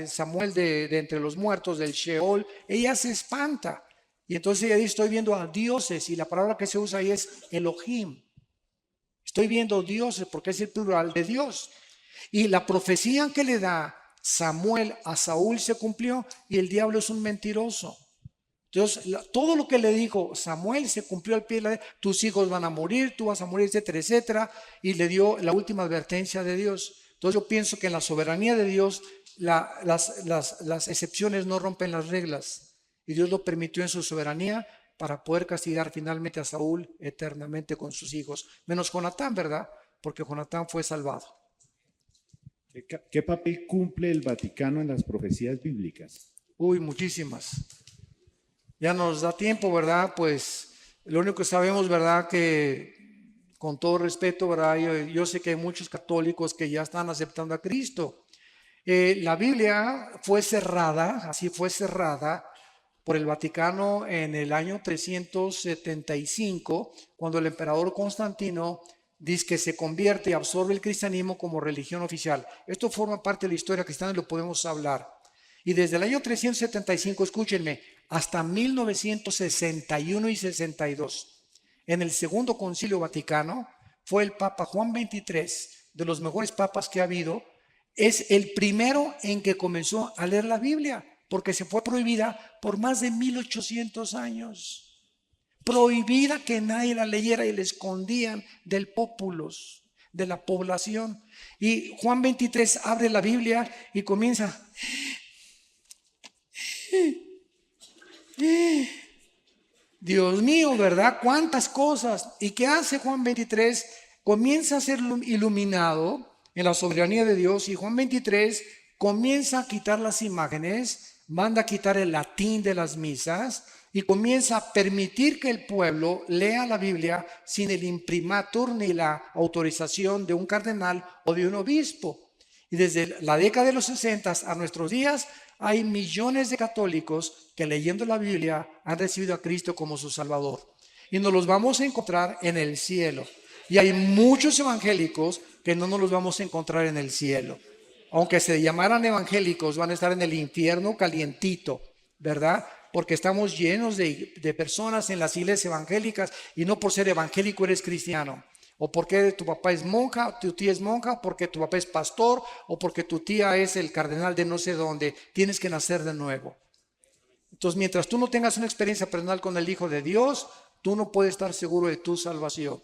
Samuel de entre los muertos del Sheol, ella se espanta. Y entonces ella dice, estoy viendo a dioses, y la palabra que se usa ahí es Elohim. Estoy viendo dioses porque es el plural de Dios. Y la profecía que le da Samuel a Saúl se cumplió, y el diablo es un mentiroso. Entonces, todo lo que le dijo Samuel se cumplió al pie de la letra. Tus hijos van a morir, tú vas a morir, etcétera, etcétera. Y le dio la última advertencia de Dios. Entonces yo pienso que en la soberanía de Dios las excepciones no rompen las reglas. Y Dios lo permitió en su soberanía para poder castigar finalmente a Saúl eternamente con sus hijos. Menos Jonatán, ¿verdad? Porque Jonatán fue salvado. ¿Qué papel cumple el Vaticano en las profecías bíblicas? Uy, muchísimas. Ya nos da tiempo, ¿verdad? Pues lo único que sabemos, ¿verdad? Que con todo respeto, ¿verdad? Yo sé que hay muchos católicos que ya están aceptando a Cristo. La Biblia fue cerrada, así fue cerrada por el Vaticano en el año 375, cuando el emperador Constantino dice que se convierte y absorbe el cristianismo como religión oficial. Esto forma parte de la historia cristiana y lo podemos hablar. Y desde el año 375, escúchenme, hasta 1961 y 62, en el Segundo Concilio Vaticano, fue el Papa Juan XXIII, de los mejores papas que ha habido, es el primero en que comenzó a leer la Biblia, porque se fue prohibida por más de 1800 años. Prohibida, que nadie la leyera, y la escondían del populus. de la población. Y Juan 23 abre la Biblia y comienza. Dios mío, ¿verdad? ¿Cuántas cosas? ¿Y qué hace Juan 23? Comienza a ser iluminado en la soberanía de Dios, y Juan 23 comienza a quitar las imágenes, manda a quitar el latín de las misas y comienza a permitir que el pueblo lea la Biblia sin el imprimatur ni la autorización de un cardenal o de un obispo. Y desde la década de los 60 a nuestros días hay millones de católicos que leyendo la Biblia han recibido a Cristo como su Salvador. Y nos los vamos a encontrar en el cielo. Y hay muchos evangélicos que no nos los vamos a encontrar en el cielo. Aunque se llamaran evangélicos, van a estar en el infierno calientito, ¿verdad? Porque estamos llenos de personas en las iglesias evangélicas, y no por ser evangélico eres cristiano. O porque tu papá es monja, tu tía es monja, porque tu papá es pastor, o porque tu tía es el cardenal de no sé dónde. Tienes que nacer de nuevo. Entonces, mientras tú no tengas una experiencia personal con el Hijo de Dios, tú no puedes estar seguro de tu salvación.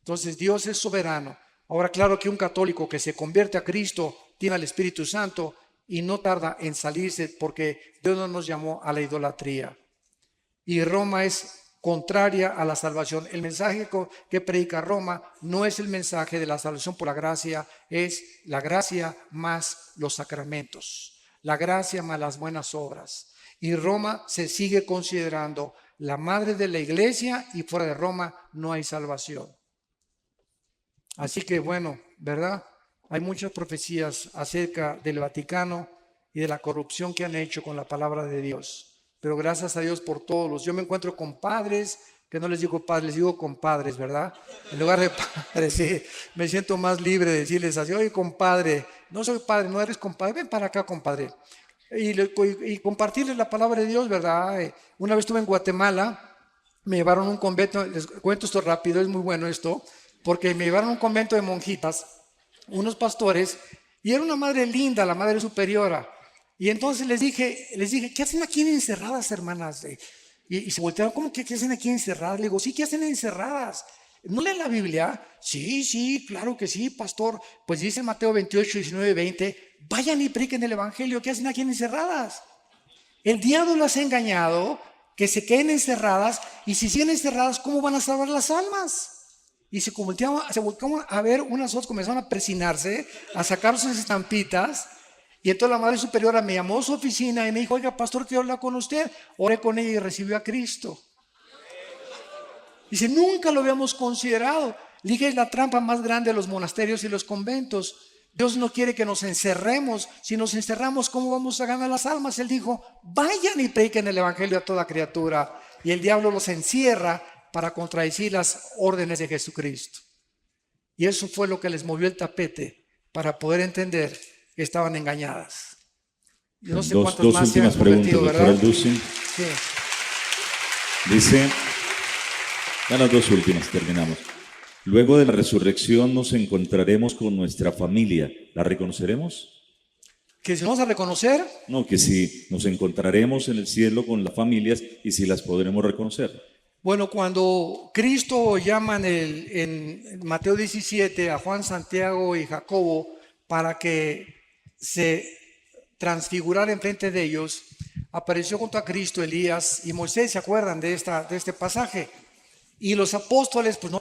Entonces, Dios es soberano. Ahora, claro que un católico que se convierte a Cristo tiene al Espíritu Santo y no tarda en salirse, porque Dios no nos llamó a la idolatría. Y Roma es contraria a la salvación. El mensaje que predica Roma no es el mensaje de la salvación por la gracia, es la gracia más los sacramentos, la gracia más las buenas obras. Y Roma se sigue considerando la madre de la iglesia, y fuera de Roma no hay salvación. Así que bueno, ¿verdad? Hay muchas profecías acerca del Vaticano y de la corrupción que han hecho con la palabra de Dios. Pero gracias a Dios por todos. Yo me encuentro con padres, que no les digo padres, les digo compadres, ¿verdad? En lugar de padres, sí, me siento más libre de decirles así: oye, compadre, no soy padre, no eres compadre, ven para acá, compadre. Y compartirles la palabra de Dios, ¿verdad? Una vez estuve en Guatemala, me llevaron a un convento, les cuento esto rápido, es muy bueno esto, porque me llevaron a un convento de monjitas, unos pastores, y era una madre linda, la madre superiora. Y entonces les dije, ¿qué hacen aquí encerradas, hermanas? Y se voltearon: ¿cómo que qué hacen aquí encerradas? Le digo: sí, ¿qué hacen encerradas? ¿No leen la Biblia? Sí, claro que sí, pastor. Pues dice Mateo 28, 19, 20, vayan y prediquen el Evangelio. ¿Qué hacen aquí encerradas? El diablo las ha engañado, que se queden encerradas, y si siguen encerradas, ¿cómo van a salvar las almas? Y se volteaban a ver, unas otras comenzaron a persinarse, a sacar sus estampitas. Y entonces la madre superiora me llamó a su oficina y me dijo: oiga, pastor, quiero hablar con usted. Oré con ella y recibió a Cristo. Dice: nunca lo habíamos considerado. Le dije: es la trampa más grande de los monasterios y los conventos. Dios no quiere que nos encerremos. Si nos encerramos, ¿cómo vamos a ganar las almas? Él dijo: vayan y prediquen el Evangelio a toda criatura. Y el diablo los encierra para contradecir las órdenes de Jesucristo. Y eso fue lo que les movió el tapete, para poder entender que estaban engañadas. No sé dos últimas preguntas, doctor Alducin. Sí. Dice, ya las dos últimas, terminamos. Luego de la resurrección nos encontraremos con nuestra familia. ¿La reconoceremos? ¿Que si vamos a reconocer? No, que si nos encontraremos en el cielo con las familias y si las podremos reconocer. Bueno, cuando Cristo llama en Mateo 17 a Juan, Santiago y Jacobo para que se transfigurara enfrente de ellos, apareció junto a Cristo Elías y Moisés. ¿Se acuerdan de este pasaje? Y los apóstoles pues no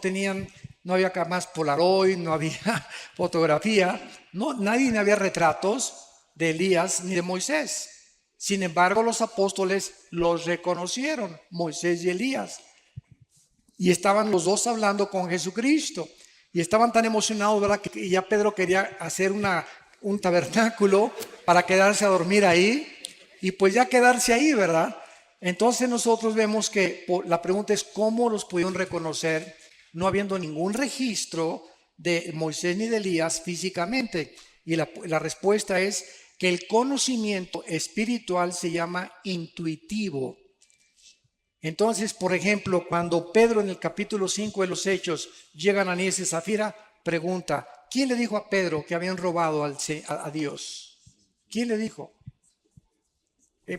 había más Polaroid, no había fotografía, nadie había retratos de Elías ni de Moisés. Sin embargo, los apóstoles los reconocieron, Moisés y Elías. Y estaban los dos hablando con Jesucristo. Y estaban tan emocionados, ¿verdad?, que ya Pedro quería hacer un tabernáculo para quedarse a dormir ahí. Y pues ya quedarse ahí, ¿verdad? Entonces nosotros vemos que la pregunta es: ¿cómo los pudieron reconocer no habiendo ningún registro de Moisés ni de Elías físicamente? Y la respuesta es que el conocimiento espiritual se llama intuitivo. Entonces, por ejemplo, cuando Pedro en el capítulo 5 de los Hechos llega a Ananías y Zafira, pregunta: ¿quién le dijo a Pedro que habían robado a Dios? ¿Quién le dijo?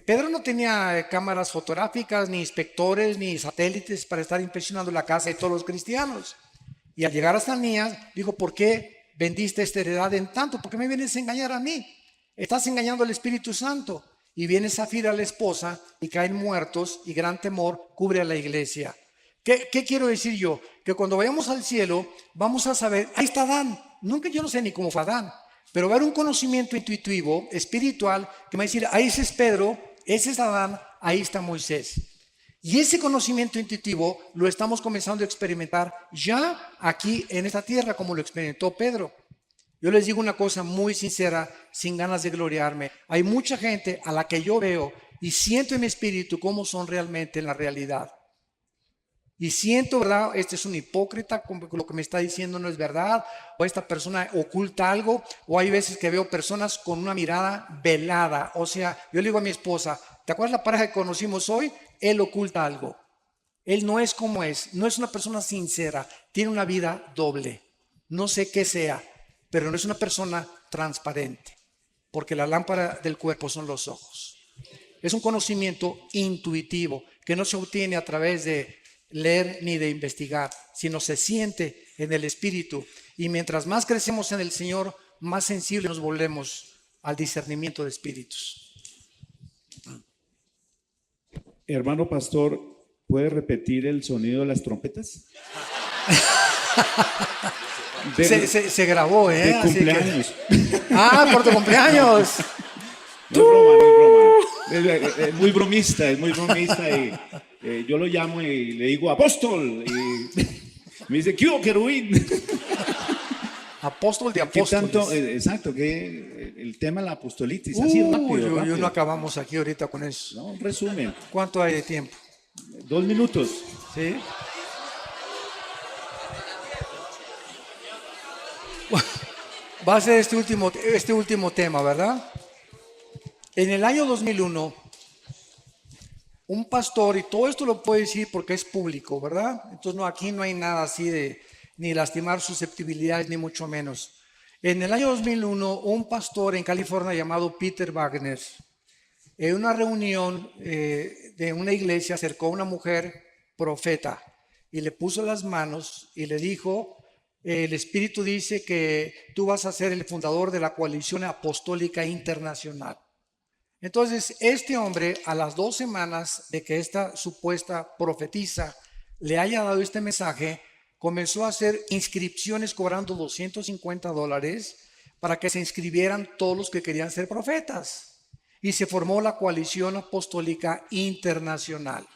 Pedro no tenía cámaras fotográficas, ni inspectores, ni satélites para estar impresionando la casa de todos los cristianos. Y al llegar a Ananías, dijo, ¿por qué vendiste esta heredad en tanto? ¿Por qué me vienes a engañar a mí? Estás engañando al Espíritu Santo. Y viene Zafira, la esposa, y caen muertos, y gran temor cubre a la iglesia. ¿Qué quiero decir yo? Que cuando vayamos al cielo, vamos a saber, ahí está Adán. Nunca, yo no sé ni cómo fue Adán, pero va a haber un conocimiento intuitivo, espiritual, que me va a decir, ahí ese es Pedro, ese es Adán, ahí está Moisés. Y ese conocimiento intuitivo lo estamos comenzando a experimentar ya aquí en esta tierra, como lo experimentó Pedro. Yo les digo una cosa muy sincera, sin ganas de gloriarme. Hay mucha gente a la que yo veo y siento en mi espíritu cómo son realmente en la realidad. Y siento, ¿verdad? Este es un hipócrita, lo que me está diciendo no es verdad, o esta persona oculta algo, o hay veces que veo personas con una mirada velada. O sea, yo le digo a mi esposa, ¿te acuerdas la pareja que conocimos hoy? Él oculta algo. Él no es como es, no es una persona sincera, tiene una vida doble. No sé qué sea, pero no es una persona transparente, porque la lámpara del cuerpo son los ojos. Es un conocimiento intuitivo que no se obtiene a través de leer ni de investigar, sino se siente en el espíritu. Y mientras más crecemos en el Señor, más sensibles nos volvemos al discernimiento de espíritus. Hermano pastor, ¿puede repetir el sonido de las trompetas? Se grabó, ¿eh? De cumpleaños. Por tu cumpleaños. No es broma, no es broma. Es muy bromista y yo lo llamo y le digo apóstol y me dice, ¿qué hubo, querubín? Apóstol de ¿Qué apóstoles. tanto? Exacto, que el tema de la apostolitis, así rápido. Yo no acabamos aquí ahorita con eso. No, un resumen. ¿Cuánto hay de tiempo? 2 minutos. ¿Sí? Va a ser este último tema, ¿verdad? En el año 2001, un pastor, y todo esto lo puedo decir porque es público, ¿verdad? Entonces aquí no hay nada así de ni lastimar susceptibilidades, ni mucho menos. En el año 2001, un pastor en California llamado Peter Wagner, en una reunión de una iglesia, acercó a una mujer profeta y le puso las manos y le dijo, el Espíritu dice que tú vas a ser el fundador de la Coalición Apostólica Internacional. Entonces, este hombre, a las 2 semanas de que esta supuesta profetisa le haya dado este mensaje, comenzó a hacer inscripciones cobrando $250 para que se inscribieran todos los que querían ser profetas. Y se formó la Coalición Apostólica Internacional.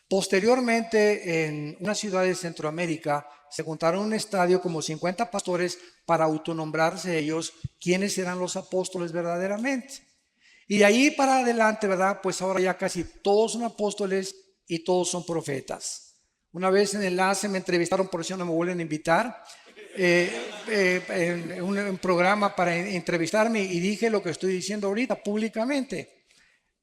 Posteriormente, en una ciudad de Centroamérica, se juntaron en un estadio como 50 pastores para autonombrarse ellos quiénes eran los apóstoles verdaderamente. Y de ahí para adelante, ¿verdad? Pues ahora ya casi todos son apóstoles y todos son profetas. Una vez en el Enlace me entrevistaron, por eso no me vuelven a invitar, en un programa para entrevistarme y dije lo que estoy diciendo ahorita públicamente.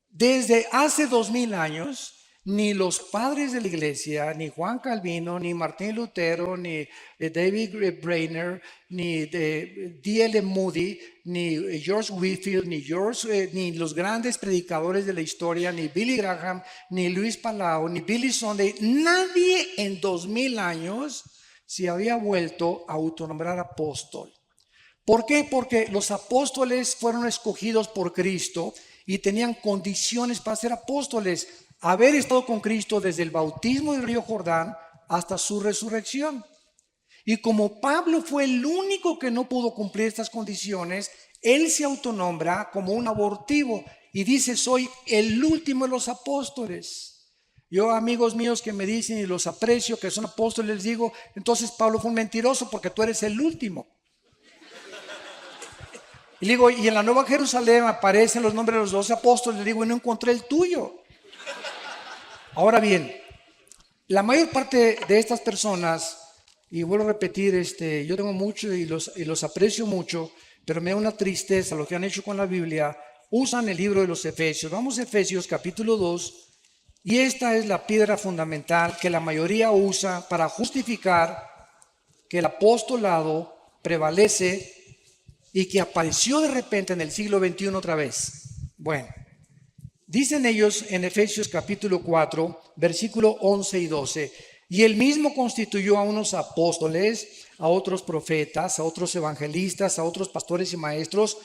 Desde hace 2000 años, ni los padres de la iglesia, ni Juan Calvino, ni Martín Lutero, ni David Brainerd, ni D.L. Moody, ni George Whitefield, ni los grandes predicadores de la historia, ni Billy Graham, ni Luis Palau, ni Billy Sunday, nadie en 2000 años se había vuelto a autonombrar apóstol. ¿Por qué? Porque los apóstoles fueron escogidos por Cristo y tenían condiciones para ser apóstoles. Haber estado con Cristo desde el bautismo del río Jordán hasta su resurrección. Y como Pablo fue el único que no pudo cumplir estas condiciones, él se autonombra como un abortivo y dice, soy el último de los apóstoles. Yo, amigos míos que me dicen y los aprecio, que son apóstoles, les digo, entonces Pablo fue un mentiroso porque tú eres el último. Y digo, y en la Nueva Jerusalén aparecen los nombres de los 12 apóstoles, le digo, y no encontré el tuyo. Ahora bien, la mayor parte de estas personas, y vuelvo a repetir, yo tengo mucho y los aprecio mucho, pero me da una tristeza lo que han hecho con la Biblia, usan el libro de los Efesios. Vamos a Efesios capítulo 2, y esta es la piedra fundamental que la mayoría usa para justificar que el apostolado prevalece y que apareció de repente en el siglo XXI otra vez. Bueno. Dicen ellos en Efesios capítulo 4, versículo 11 y 12, Y él mismo constituyó a unos apóstoles, a otros profetas, a otros evangelistas, a otros pastores y maestros,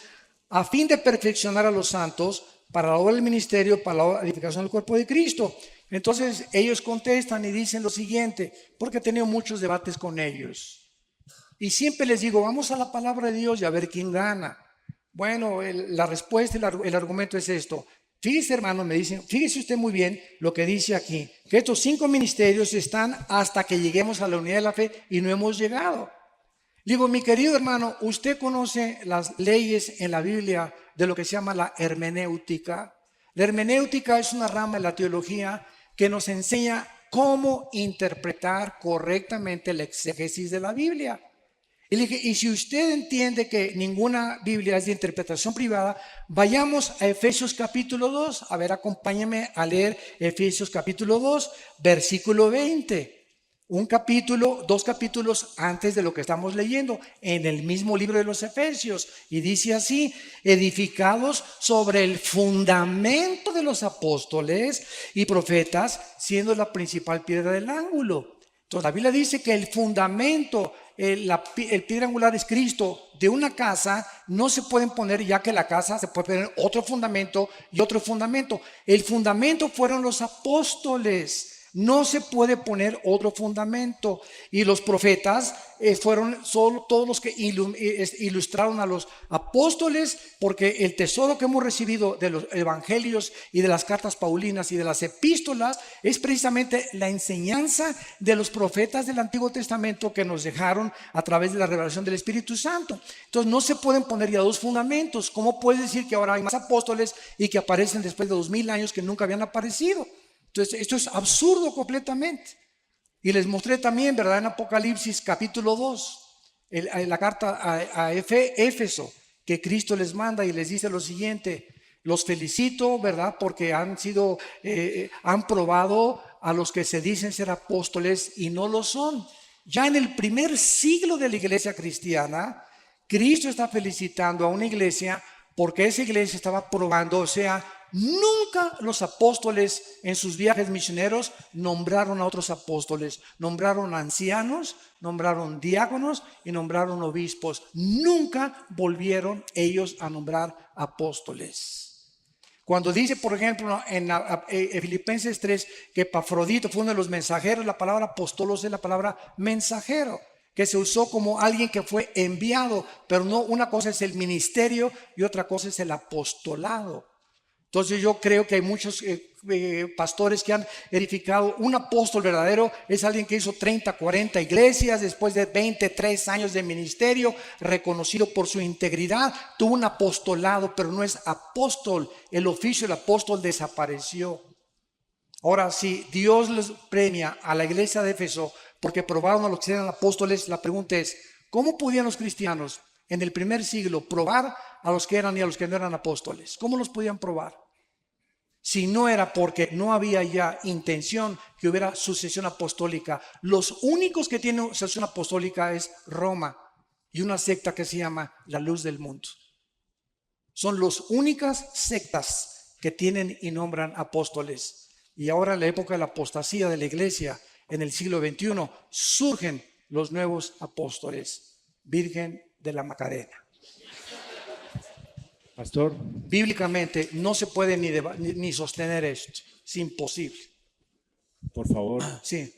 a fin de perfeccionar a los santos para la obra del ministerio, para la edificación del cuerpo de Cristo. Entonces ellos contestan y dicen lo siguiente, porque he tenido muchos debates con ellos. Y siempre les digo, vamos a la palabra de Dios y a ver quién gana. Bueno, la respuesta, el argumento es esto. Fíjese, hermano, me dicen, fíjese usted muy bien lo que dice aquí, que estos 5 ministerios están hasta que lleguemos a la unidad de la fe y no hemos llegado. Digo, mi querido hermano, usted conoce las leyes en la Biblia de lo que se llama la hermenéutica. La hermenéutica es una rama de la teología que nos enseña cómo interpretar correctamente la exégesis de la Biblia. Y le dije, y si usted entiende que ninguna Biblia es de interpretación privada, vayamos a Efesios capítulo 2. A ver, acompáñeme a leer Efesios capítulo 2, versículo 20. Un capítulo, 2 capítulos antes de lo que estamos leyendo, en el mismo libro de los Efesios. Y dice así, edificados sobre el fundamento de los apóstoles y profetas, siendo la principal piedra del ángulo. Entonces la Biblia dice que el fundamento, el piedra angular es Cristo. De una casa no se pueden poner, ya que la casa se puede poner otro fundamento y otro fundamento. El fundamento fueron los apóstoles. No se puede poner otro fundamento. Y los profetas fueron solo todos los que ilustraron a los apóstoles, porque el tesoro que hemos recibido de los evangelios y de las cartas paulinas y de las epístolas es precisamente la enseñanza de los profetas del Antiguo Testamento que nos dejaron a través de la revelación del Espíritu Santo. Entonces no se pueden poner ya 2 fundamentos. ¿Cómo puedes decir que ahora hay más apóstoles y que aparecen después de 2000 años que nunca habían aparecido? Entonces, esto es absurdo completamente. Y les mostré también, ¿verdad? En Apocalipsis capítulo 2, la carta a Éfeso, que Cristo les manda y les dice lo siguiente: los felicito, ¿verdad? Porque han probado a los que se dicen ser apóstoles y no lo son. Ya en el primer siglo de la iglesia cristiana, Cristo está felicitando a una iglesia porque esa iglesia estaba probando, o sea, nunca los apóstoles en sus viajes misioneros nombraron a otros apóstoles. Nombraron ancianos, nombraron diáconos y nombraron obispos. Nunca volvieron ellos a nombrar apóstoles. Cuando dice, por ejemplo, en Filipenses 3, que Epafrodito fue uno de los mensajeros, la palabra apostolos es la palabra mensajero, que se usó como alguien que fue enviado, pero no, una cosa es el ministerio y otra cosa es el apostolado. Entonces yo creo que hay muchos pastores que han edificado. Un apóstol verdadero es alguien que hizo 30, 40 iglesias después de 23 años de ministerio, reconocido por su integridad, tuvo un apostolado, pero no es apóstol. El oficio del apóstol desapareció. Ahora, si Dios les premia a la iglesia de Éfeso porque probaron a los que eran apóstoles, la pregunta es, ¿cómo podían los cristianos en el primer siglo probar a los que eran y a los que no eran apóstoles? ¿Cómo los podían probar? Si no era porque no había ya intención que hubiera sucesión apostólica. Los únicos que tienen sucesión apostólica es Roma y una secta que se llama la Luz del Mundo. Son las únicas sectas que tienen y nombran apóstoles. Y ahora en la época de la apostasía de la iglesia, en el siglo XXI, surgen los nuevos apóstoles. Virgen de la Macarena. Pastor, Bíblicamente no se puede ni sostener esto. Es imposible. por favor, Sí,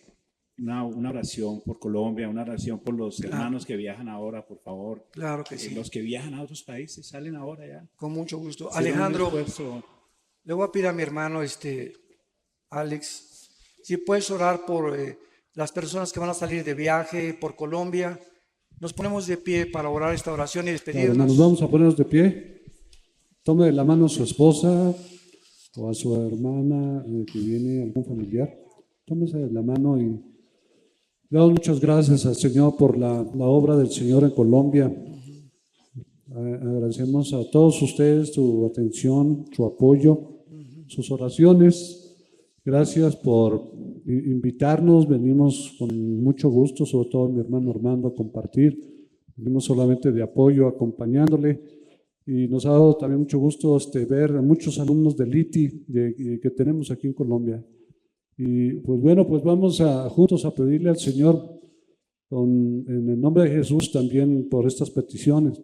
una oración por Colombia, una oración por los hermanos que viajan ahora, por favor. claro que sí. Los que viajan a otros países salen ahora ya. Con mucho gusto. Será un Alejandro, esfuerzo. le voy a pedir a mi hermano Alex, si puedes orar por las personas que van a salir de viaje por Colombia. Nos ponemos de pie para orar esta oración y Claro, despedirnos. hermanos, vamos a ponernos de pie. Tome de la mano a su esposa o a su hermana que viene, algún familiar. Tómese de la mano y le damos muchas gracias al Señor por la obra del Señor en Colombia. Agradecemos a todos ustedes su atención, su apoyo, sus oraciones. Gracias por invitarnos. Venimos con mucho gusto, sobre todo mi hermano Armando, a compartir. Venimos solamente de apoyo, acompañándole. Y nos ha dado también mucho gusto ver a muchos alumnos del ITI que tenemos aquí en Colombia. Y pues bueno, pues vamos juntos a pedirle al Señor en el nombre de Jesús también por estas peticiones.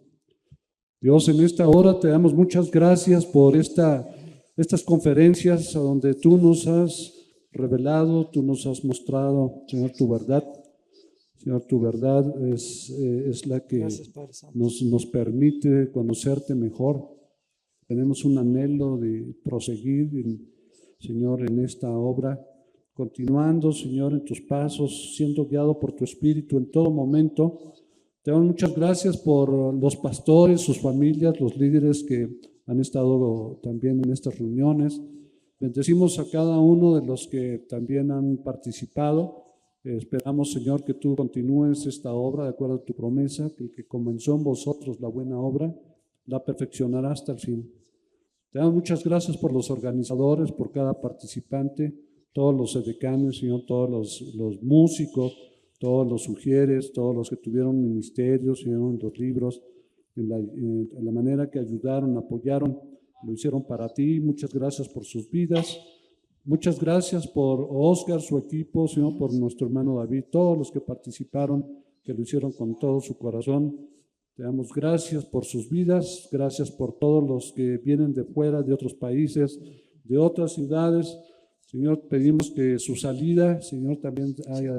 Dios, en esta hora te damos muchas gracias por estas conferencias a donde tú nos has revelado, tú nos has mostrado, Señor, tu verdad. Señor, tu verdad es la que nos permite conocerte mejor. Tenemos un anhelo de proseguir, Señor, en esta obra, continuando, Señor, en tus pasos, siendo guiado por tu Espíritu en todo momento. Te doy muchas gracias por los pastores, sus familias, los líderes que han estado también en estas reuniones. Bendecimos a cada uno de los que también han participado. Esperamos, Señor, que tú continúes esta obra de acuerdo a tu promesa, que el que comenzó en vosotros la buena obra, la perfeccionará hasta el fin. Te damos muchas gracias por los organizadores, por cada participante, todos los edecanes, Señor, todos los músicos, todos los sugieres, todos los que tuvieron ministerios, Señor, en los libros, en la manera que ayudaron, apoyaron, lo hicieron para ti. Muchas gracias por sus vidas. Muchas gracias por Oscar, su equipo, Señor, por nuestro hermano David, todos los que participaron, que lo hicieron con todo su corazón. Te damos gracias por sus vidas, gracias por todos los que vienen de fuera, de otros países, de otras ciudades. Señor, pedimos que su salida, Señor, también haya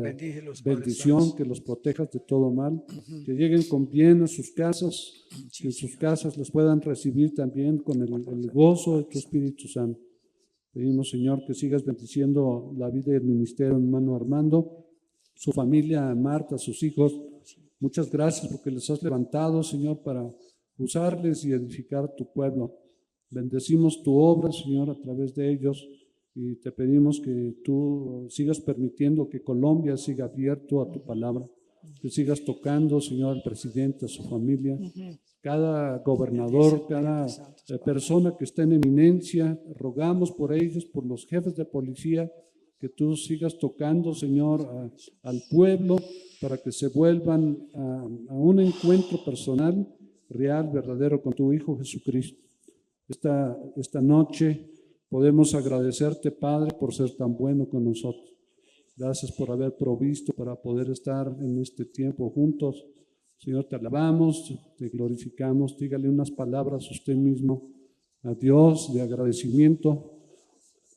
bendición, que los protejas de todo mal, que lleguen con bien a sus casas, que en sus casas los puedan recibir también con el gozo de tu Espíritu Santo. Pedimos, Señor, que sigas bendiciendo la vida y el ministerio de hermano Armando, su familia, Marta, sus hijos. Muchas gracias porque les has levantado, Señor, para usarles y edificar tu pueblo. Bendecimos tu obra, Señor, a través de ellos, y te pedimos que tú sigas permitiendo que Colombia siga abierto a tu palabra, que sigas tocando, Señor, al presidente, a su familia, cada gobernador, cada persona que está en eminencia. Rogamos por ellos, por los jefes de policía, que tú sigas tocando, Señor, al pueblo, para que se vuelvan a un encuentro personal, real, verdadero con tu Hijo Jesucristo. Esta noche podemos agradecerte, Padre, por ser tan bueno con nosotros. Gracias por haber provisto para poder estar en este tiempo juntos. Señor, te alabamos, te glorificamos. Dígale unas palabras usted mismo a Dios de agradecimiento.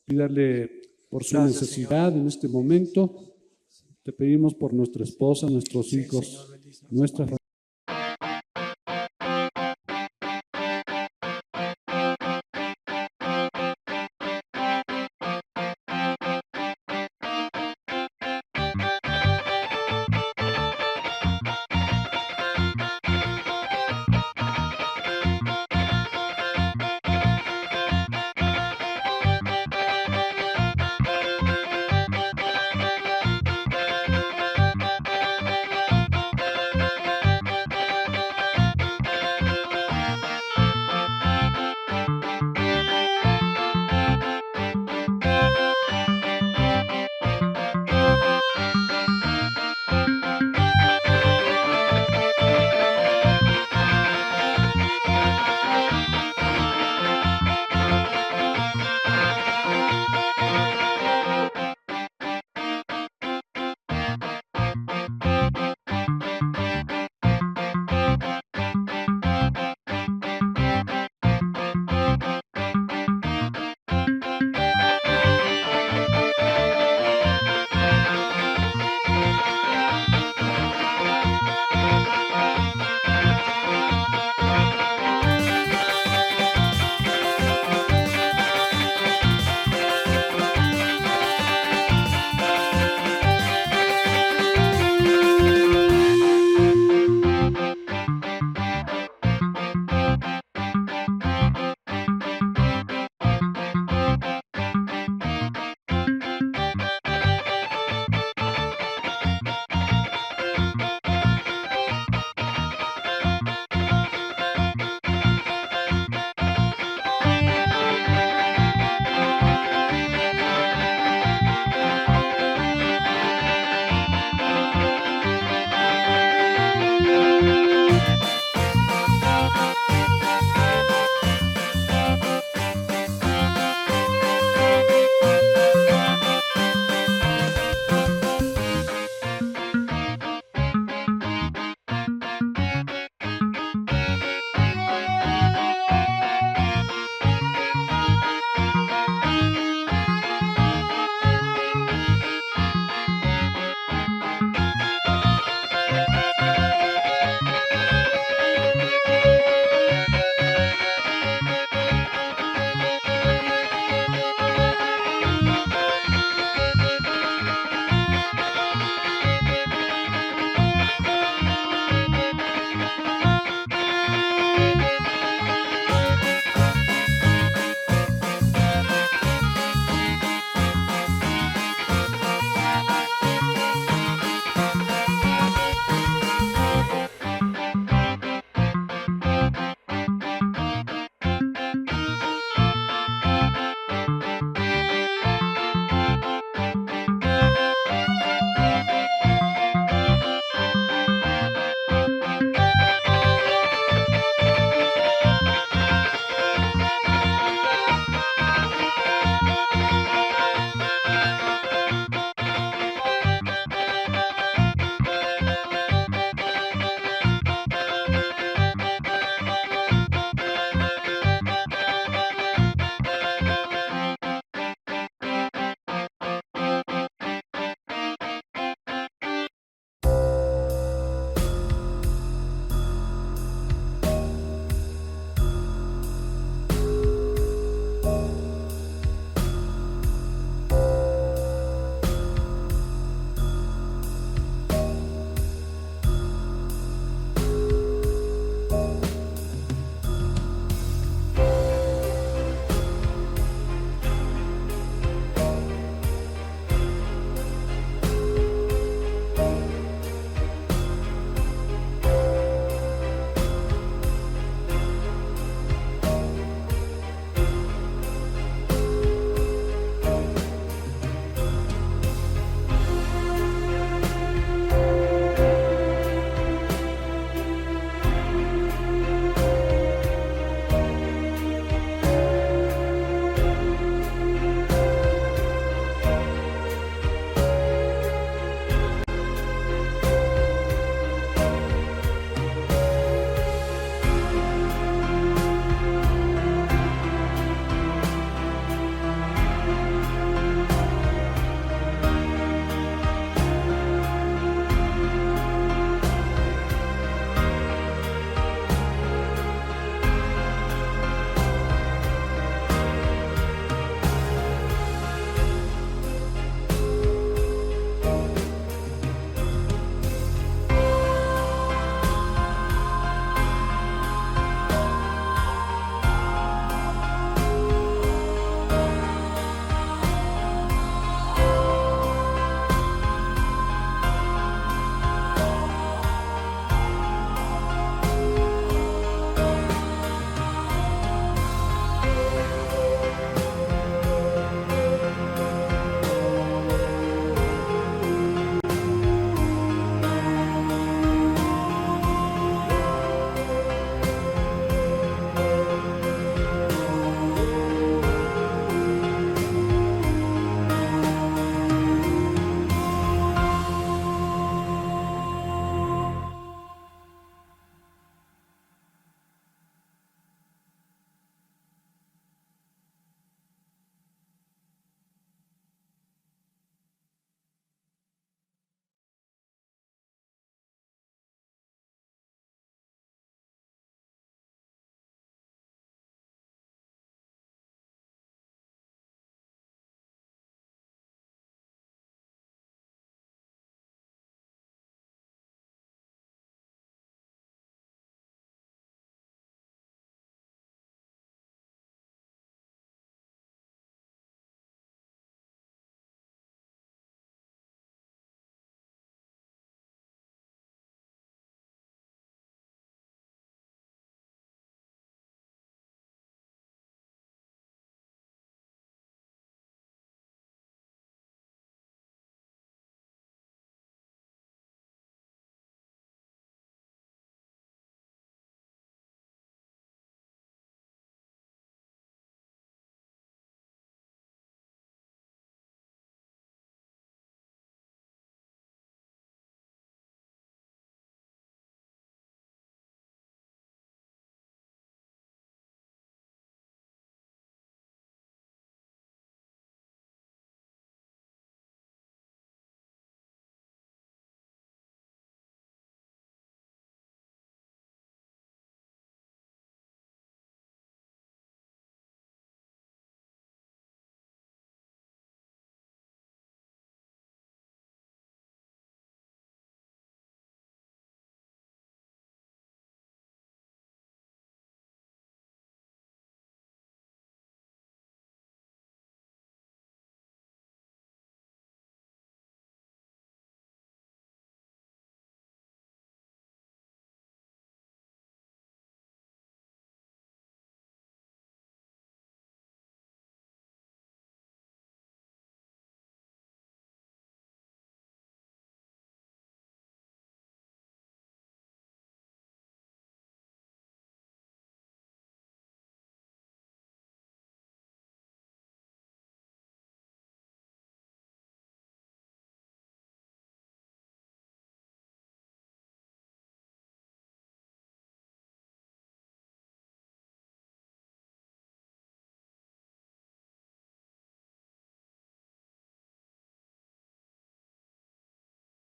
Pídale por su necesidad en este momento. Te pedimos por nuestra esposa, nuestros hijos, nuestra familia.